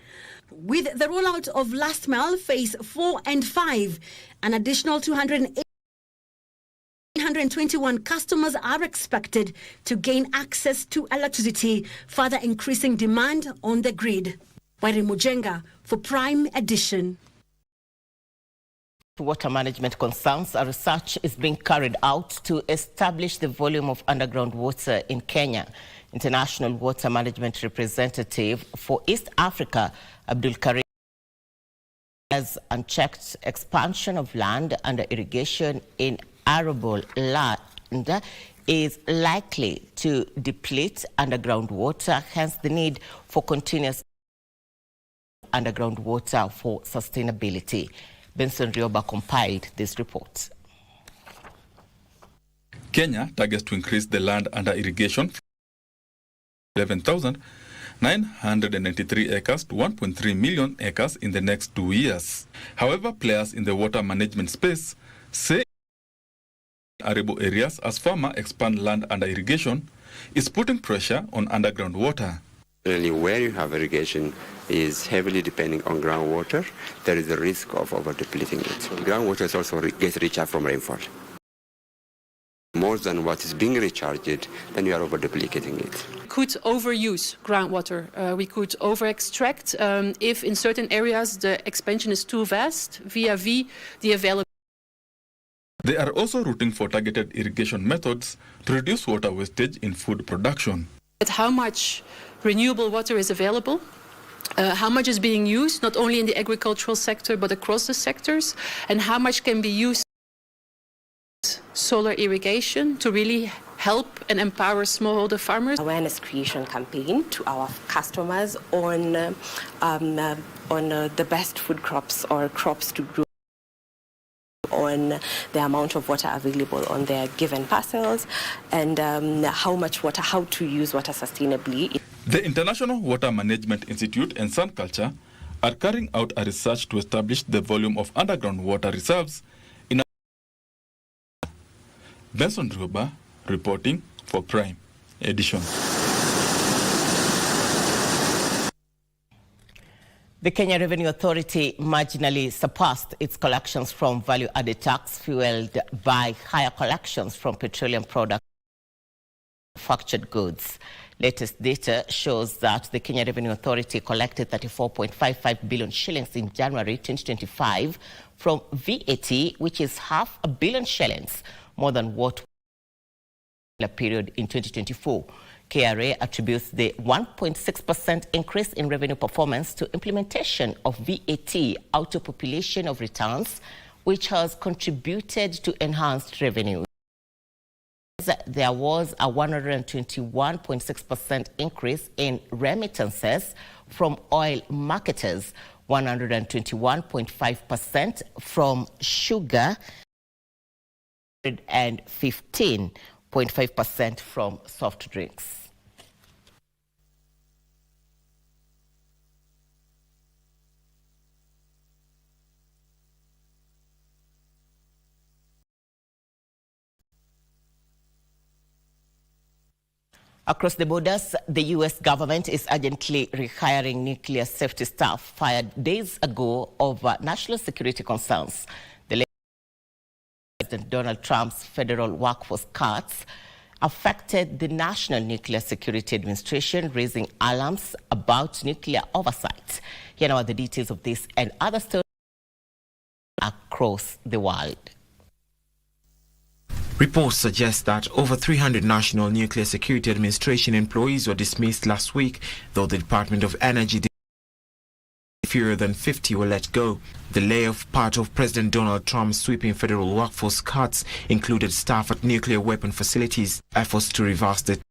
With the rollout of Last Mile Phase 4 and 5, an additional 221 customers are expected to gain access to electricity, further increasing demand on the grid. Wairi Mujenga for Prime Edition. Water management concerns, a research is being carried out to establish the volume of underground water in Kenya. International Water Management Representative for East Africa, Abdul Karim, has unchecked expansion of land under irrigation in arable land is likely to deplete underground water, hence the need for continuous underground water for sustainability. Benson Rioba compiled this report. Kenya targets to increase the land under irrigation from 11,993 acres to 1.3 million acres in the next 2 years. However, players in the water management space say arable areas as farmers expand land under irrigation is putting pressure on underground water. Where you have irrigation is heavily depending on groundwater, there is a risk of over-depleting it. Groundwater is also gets recharged from rainfall. More than what is being recharged, then you are over-duplicating it. Could overuse groundwater. We could over-extract if in certain areas the expansion is too vast vis-a-vis the available. They are also rooting for targeted irrigation methods to reduce water wastage in food production. At how much renewable water is available, how much is being used, not only in the agricultural sector, but across the sectors, and how much can be used solar irrigation to really help and empower smallholder farmers. Awareness creation campaign to our customers on the best food crops or crops to grow, on the amount of water available on their given parcels, and how much water, how to use water sustainably. The International Water Management Institute and Sun Culture are carrying out a research to establish the volume of underground water reserves in Benson Ruba reporting for Prime Edition. The Kenya Revenue Authority marginally surpassed its collections from value-added tax, fueled by higher collections from petroleum products and manufactured goods. Latest data shows that the Kenya Revenue Authority collected 34.55 billion shillings in January 2025 from VAT, which is $500 million shillings, more than what the period in 2024. KRA attributes the 1.6% increase in revenue performance to implementation of VAT auto-population of returns, which has contributed to enhanced revenue. There was a 121.6% increase in remittances from oil marketers, 121.5% from sugar, and 15.5% from soft drinks. Across the borders, the U.S. government is urgently rehiring nuclear safety staff fired days ago over national security concerns. The latest President Donald Trump's federal workforce cuts affected the National Nuclear Security Administration, raising alarms about nuclear oversight. Here are the details of this and other stories across the world. Reports suggest that over 300 National Nuclear Security Administration employees were dismissed last week, though the Department of Energy fewer than 50 were let go. The layoff, part of President Donald Trump's sweeping federal workforce cuts, included staff at nuclear weapon facilities. Efforts to reverse the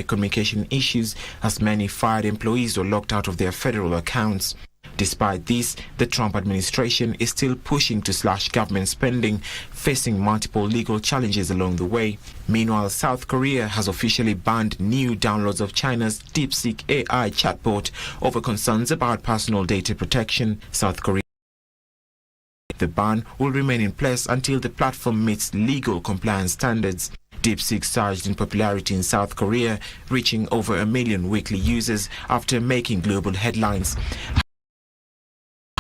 communication issues, as many fired employees were locked out of their federal accounts. Despite this, the Trump administration is still pushing to slash government spending, facing multiple legal challenges along the way. Meanwhile, South Korea has officially banned new downloads of China's DeepSeek AI chatbot over concerns about personal data protection. South Korea. The ban will remain in place until the platform meets legal compliance standards. DeepSeek surged in popularity in South Korea, reaching over 1 million weekly users after making global headlines.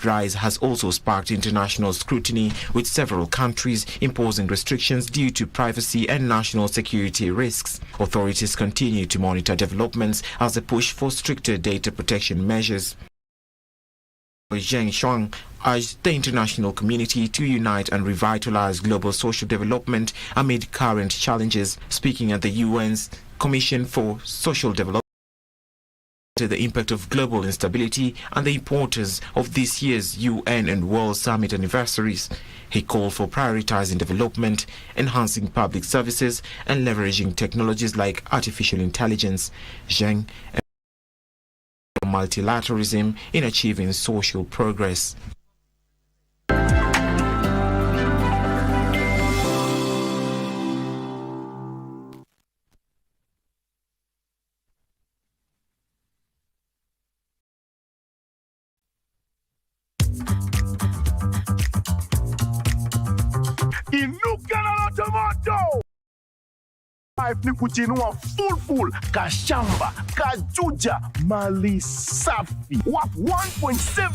Rise has also sparked international scrutiny, with several countries imposing restrictions due to privacy and national security risks. Authorities continue to monitor developments as they push for stricter data protection measures. Zheng Shuang urged the international community to unite and revitalize global social development amid current challenges. Speaking at the UN's Commission for Social Development, the impact of global instability and the importance of this year's UN and World Summit anniversaries. He called for prioritizing development, enhancing public services, and leveraging technologies like artificial intelligence. Zheng multilateralism in achieving social progress. Inuka na tomato. Ni kuchinua full kashamba kajuja mali safi wap 1.7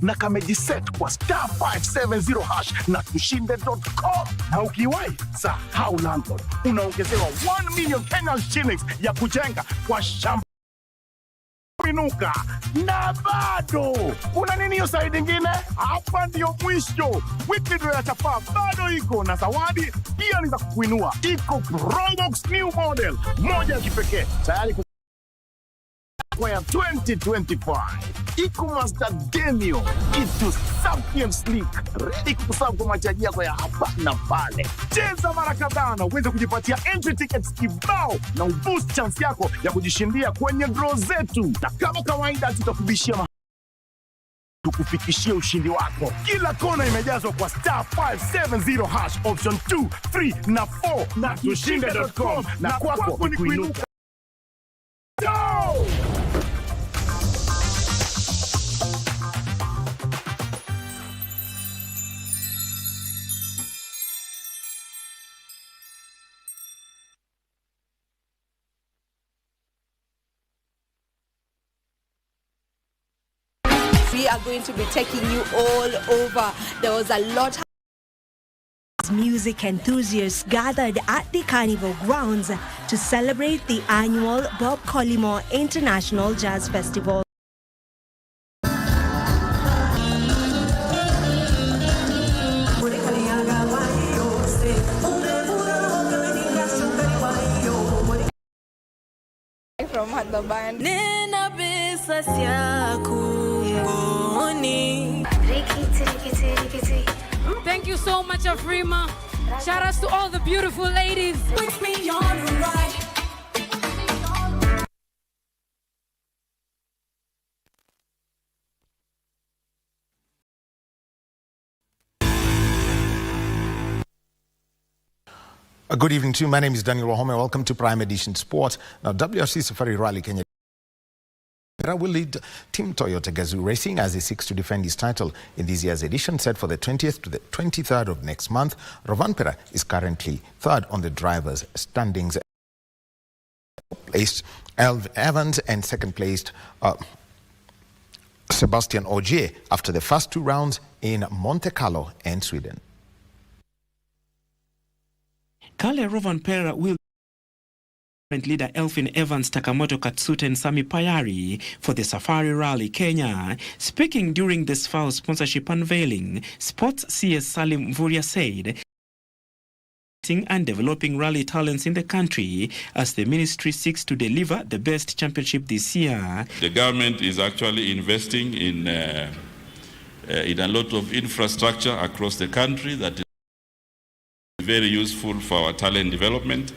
na kamejiset kwa *570 hash na tushinde.com. Na ukiwahi sahau landlord, unaongezewa 1 million Kenyan shillings ya kujenga kwa shamba. Inuka na bado kuna nini hiyo side nyingine? Hapa ndio mwisho. Weekly draw ya chapa bado iko na zawadi pia ni za kuinua. Iko Probox new model moja ya kipekee tayari kwa 2025. Iko Master Demio, kitu safi and sleek, ready kukusavu kwa machaji yako ya hapa na pale. Cheza mara kadhaa na uweze kujipatia entry tickets kibao na uboost chance yako ya kujishindia kwenye draw zetu. Na kama kawaida tutakubishia tukufikishie ushindi wako. Kila kona imejazwa kwa *570 hash option 2, 3 na 4 na tushinde.com, na kwako ni kuinuka. We are going to be taking you all over. There was a lot of music enthusiasts gathered at the Carnival grounds to celebrate the annual Bob Collymore International Jazz Festival. From the band. Thank you so much, Afrima. Shout outs to all the beautiful ladies. With me on the ride. Good evening to you. My name is Daniel Wahome. Welcome to Prime Edition Sport. Now, WRC Safari Rally Kenya Rovanpera will lead Team Toyota Gazoo Racing as he seeks to defend his title in this year's edition, set for the 20th to the 23rd of next month. Rovanpera is currently third on the drivers' standings. Placed Evans and second placed Sebastian Ogier after the first two rounds in Monte Carlo and Sweden. Kalle Rovanpera will leader Elfin Evans, Takamoto Katsuta and Sami Payari for the Safari Rally Kenya. Speaking during this foul sponsorship unveiling, Sports CS Salim Mvurya said and developing rally talents in the country as the ministry seeks to deliver the best championship this year. The government is actually investing in a lot of infrastructure across the country that is very useful for our talent development.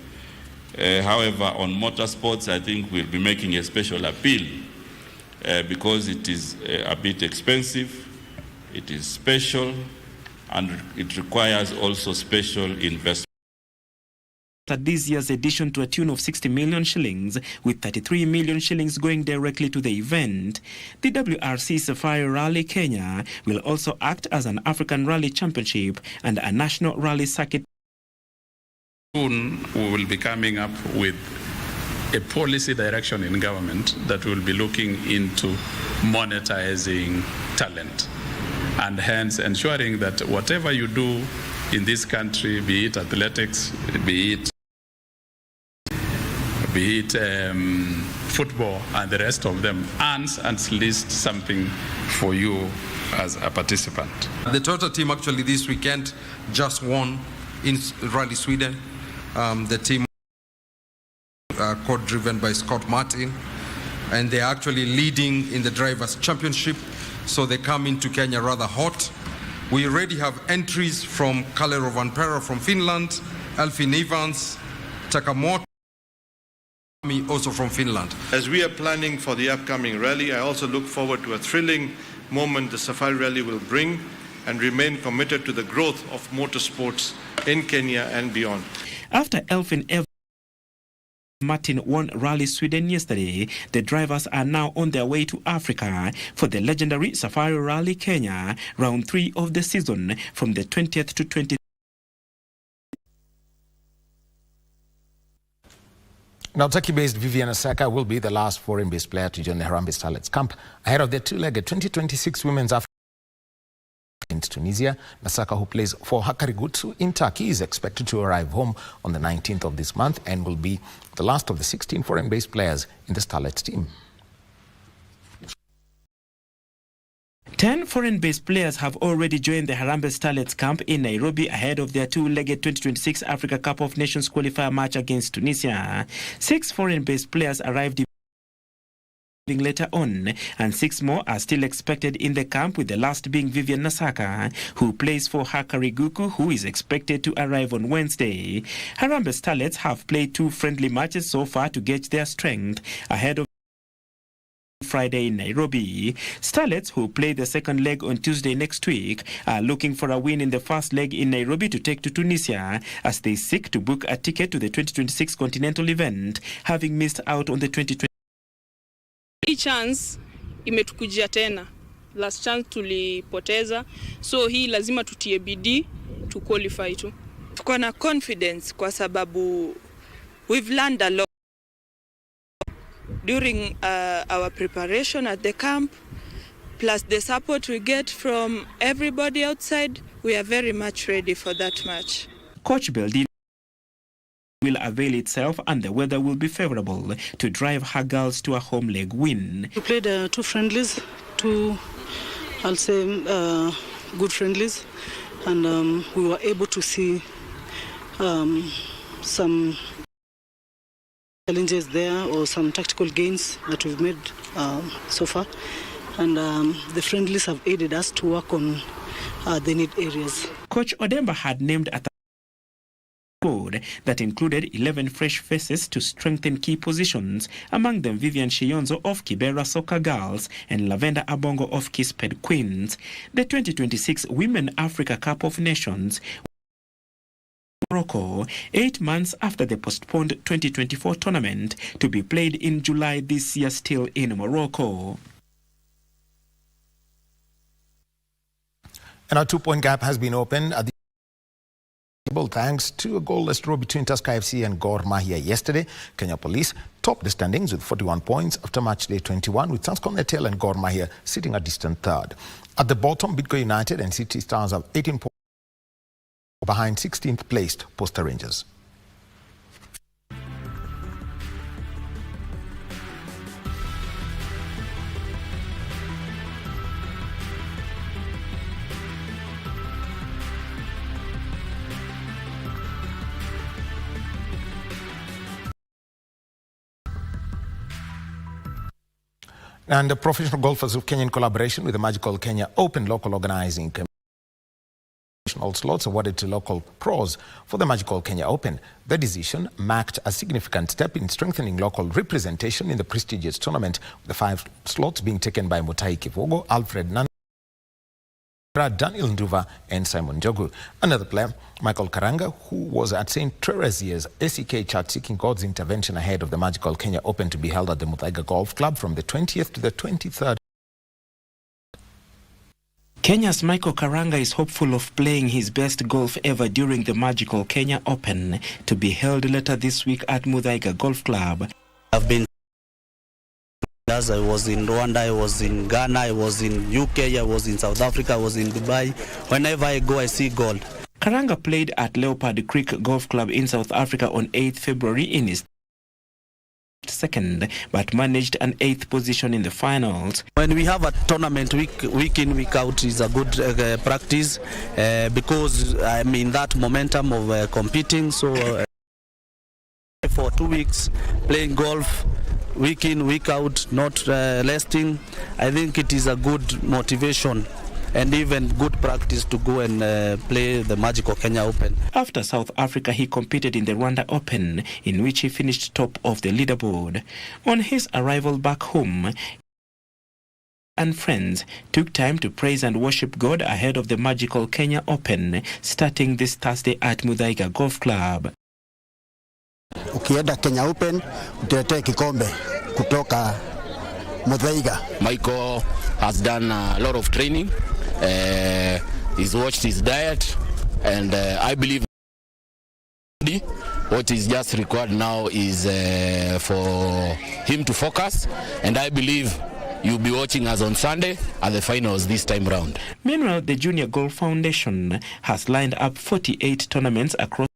However, on motorsports, I think we'll be making a special appeal because it is a bit expensive, it is special, and it requires also special investment. At this year's edition to a tune of 60 million shillings, with 33 million shillings going directly to the event. The WRC Safari Rally Kenya will also act as an African Rally Championship and a national rally circuit. Soon we will be coming up with a policy direction in government that will be looking into monetizing talent and hence ensuring that whatever you do in this country, be it athletics, be it football and the rest of them, earns at least something for you as a participant. The Toyota team actually this weekend just won in Rally Sweden. The team co-driven by Scott Martin, and they're actually leading in the Drivers' Championship, so they come into Kenya rather hot. We already have entries from Kalle Rovanpera from Finland, Elfin Evans, Takamoto, also from Finland. As we are planning for the upcoming rally, I also look forward to a thrilling moment the Safari Rally will bring and remain committed to the growth of motorsports in Kenya and beyond. After Elfin Evans Martin won Rally Sweden yesterday, the drivers are now on their way to Africa for the legendary Safari Rally Kenya, round 3 of the season from the 20th to 23rd. Now, Turkey-based Vivian Asaka will be the last foreign-based player to join the Harambee Starlets camp ahead of their two-legged 2026 Women's Africa in Tunisia. Nasaka, who plays for Hakarigutsu in Turkey, is expected to arrive home on the 19th of this month and will be the last of the 16 foreign-based players in the Starlets team. 10 foreign-based players have already joined the Harambee Starlets camp in Nairobi ahead of their two-legged 2026 Africa Cup of Nations qualifier match against Tunisia. 6 foreign-based players arrived later on, and 6 more are still expected in the camp, with the last being Vivian Nasaka, who plays for Hakariguku, who is expected to arrive on Wednesday. Harambee Starlets have played 2 friendly matches so far to gauge their strength ahead of Friday in Nairobi. Starlets, who play the second leg on Tuesday next week, are looking for a win in the first leg in Nairobi to take to Tunisia as they seek to book a ticket to the 2026 continental event, having missed out on the 2020. Hii chance imetukujia tena. Last chance tulipoteza, so hii lazima tutie bidii to qualify tu. Tuko na confidence kwa sababu we've learned a lot during our preparation at the camp, plus the support we get from everybody outside. We are very much ready for that match. Coach Beldin will avail itself, and the weather will be favorable to drive her girls to a home leg win. We played 2 friendlies, 2, I'll say, good friendlies, and we were able to see some challenges there, or some tactical gains that we've made so far, and the friendlies have aided us to work on the need areas. Coach Odemba had named a squad that included 11 fresh faces to strengthen key positions, among them Vivian Shiyonzo of Kibera Soccer Girls and Lavenda Abongo of Kisped Queens. The 2026 Women Africa Cup of Nations Morocco, 8 months after the postponed 2024 tournament to be played in July this year, still in Morocco. And our 2-point gap has been opened at the table thanks to a goalless draw between Tusker FC and Gor Mahia yesterday. Kenya Police topped the standings with 41 points after match day 21, with Transcom Etel and Gor Mahia sitting a distant third. At the bottom, Bidco United and City Stars have 18 points behind 16th placed Posta Rangers. And the Professional Golfers of Kenya, in collaboration with the Magical Kenya Open local organizing committee, slots awarded to local pros for the Magical Kenya Open. The decision marked a significant step in strengthening local representation in the prestigious tournament, with the 5 slots being taken by Mutai Kivogo, Alfred Nan, Daniel Nduva and Simon Jogu. Another player, Michael Karanga, who was at St. Teresa's ACK chart seeking God's intervention ahead of the Magical Kenya Open to be held at the Muthaiga Golf Club from the 20th to the 23rd. Kenya's Michael Karanga is hopeful of playing his best golf ever during the Magical Kenya Open to be held later this week at Muthaiga Golf Club. I've been I was in Rwanda, I was in Ghana, I was in UK, I was in South Africa, I was in Dubai. Whenever I go, I see gold. Karanga played at Leopard Creek Golf Club in South Africa on 8th February in his second, but managed an 8th position in the finals. When we have a tournament week in, week out is a good practice because I'm in that momentum of competing. So for 2 weeks playing golf, week in, week out, not resting, I think it is a good motivation and even good practice to go and play the Magical Kenya Open. After South Africa, he competed in the Rwanda Open, in which he finished top of the leaderboard. On his arrival back home, and friends took time to praise and worship God ahead of the Magical Kenya Open, starting this Thursday at Muthaiga Golf Club. Ukienda Kenya Open, utetee kikombe kutoka Muthaiga. Michael has done a lot of training. He's watched his diet, and I believe what is just required now is for him to focus, and I believe you'll be watching us on Sunday at the finals this time round. Meanwhile, the Junior Golf Foundation has lined up 48 tournaments across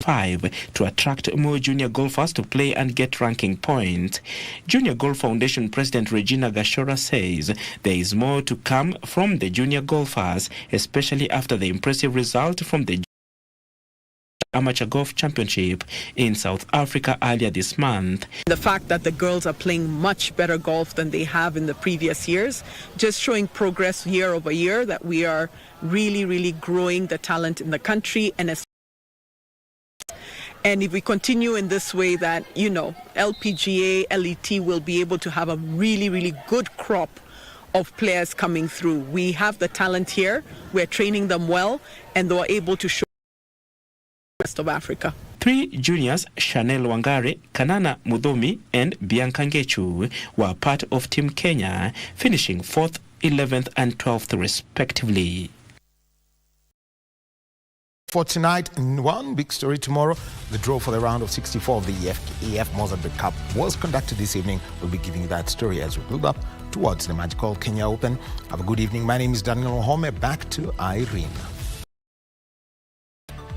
5 to attract more junior golfers to play and get ranking points. Junior Golf Foundation President Regina Gashora says there is more to come from the junior golfers, especially after the impressive result from the Amateur Golf Championship in South Africa earlier this month. The fact that the girls are playing much better golf than they have in the previous years, just showing progress year over year, that we are really growing the talent in the country. And if we continue in this way, that, LPGA, LET will be able to have a really good crop of players coming through. We have the talent here, we're training them well, and they're able to show the rest of Africa. 3 juniors, Chanel Wangare, Kanana Mudomi, and Bianca Ngechu, were part of Team Kenya, finishing 4th, 11th, and 12th respectively. For tonight, one big story tomorrow. The draw for the round of 64 of the EF Mozambique Cup was conducted this evening. We'll be giving you that story as we build up towards the Magical Kenya Open. Have a good evening. My name is Daniel Ohome. Back to Irene.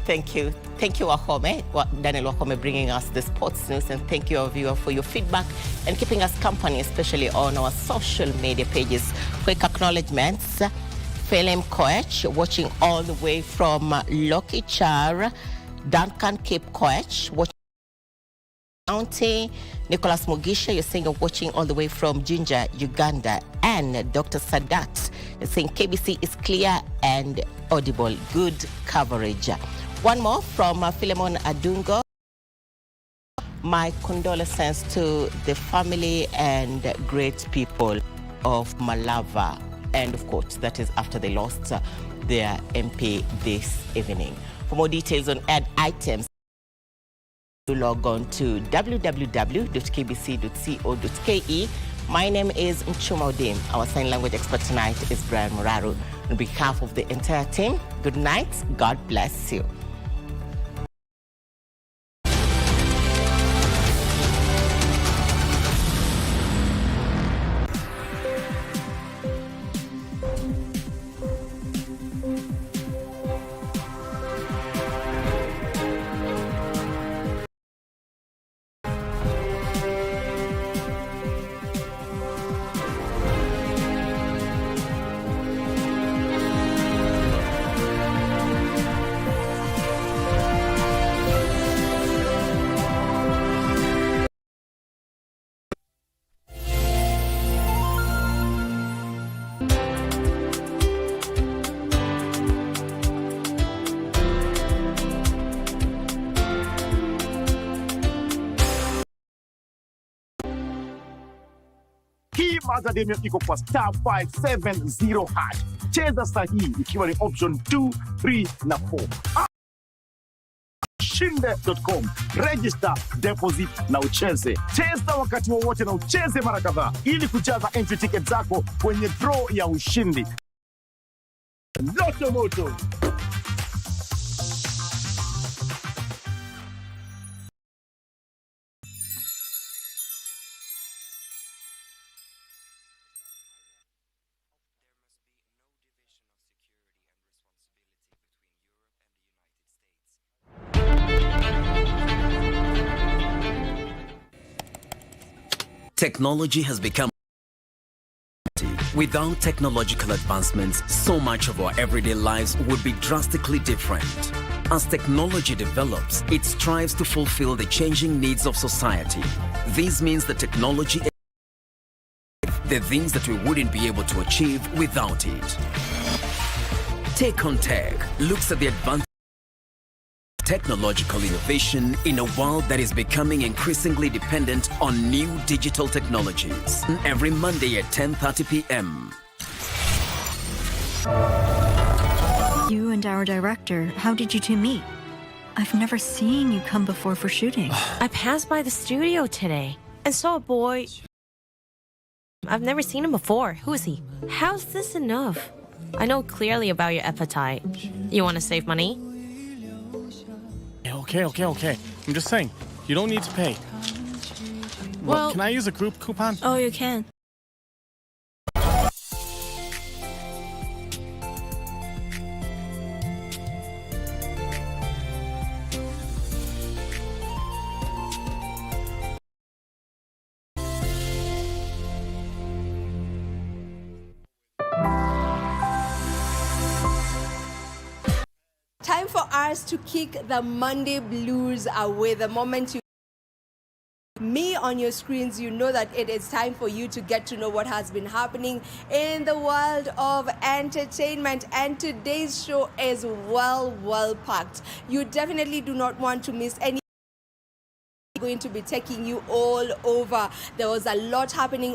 Thank you. Thank you, Wahome. Daniel Wahome bringing us the sports news, and thank you, our viewer, for your feedback and keeping us company, especially on our social media pages. Quick acknowledgements. Phelim Koech, watching all the way from Lokichar. Duncan Cape Koech, watching County. Nicholas Mugisha, you're saying you're watching all the way from Jinja, Uganda. And Dr. Sadat, you're saying KBC is clear and audible. Good coverage. One more from Philemon Adungo. My condolences to the family and great people of Malava. End of quote. That is after they lost their MP this evening. For more details on ad items, log on to www.kbc.co.ke. My name is Muchuma Odim. Our sign language expert tonight is Brian Moraru. On behalf of the entire team, good night. God bless you. Hii Mazademio iko kwa star 570 hash. Cheza sahihi ikiwa ni option 2, 3 na 4. Shinde.com. Register, deposit na ucheze. Cheza wakati wowote na ucheze mara kadhaa ili kujaza entry ticket zako kwenye draw ya ushindi. Loto moto. Technology has become. Without technological advancements, so much of our everyday lives would be drastically different. As technology develops, it strives to fulfill the changing needs of society. This means that technology the things that we wouldn't be able to achieve without it. Take on Tech looks at the advanced technological innovation in a world that is becoming increasingly dependent on new digital technologies. Every Monday at 10:30 p.m. You and our director, how did you two meet? I've never seen you come before for shooting. I passed by the studio today and saw a boy. I've never seen him before. Who is he? How's this enough? I know clearly about your appetite. You want to save money? Okay. I'm just saying, you don't need to pay. Well, can I use a group coupon? Oh, you can. Time for us to kick the Monday blues away. The moment you me on your screens, you know that it is time for you to get to know what has been happening in the world of entertainment. And today's show is well packed. You definitely do not want to miss any. Going to be taking you all over. There was a lot happening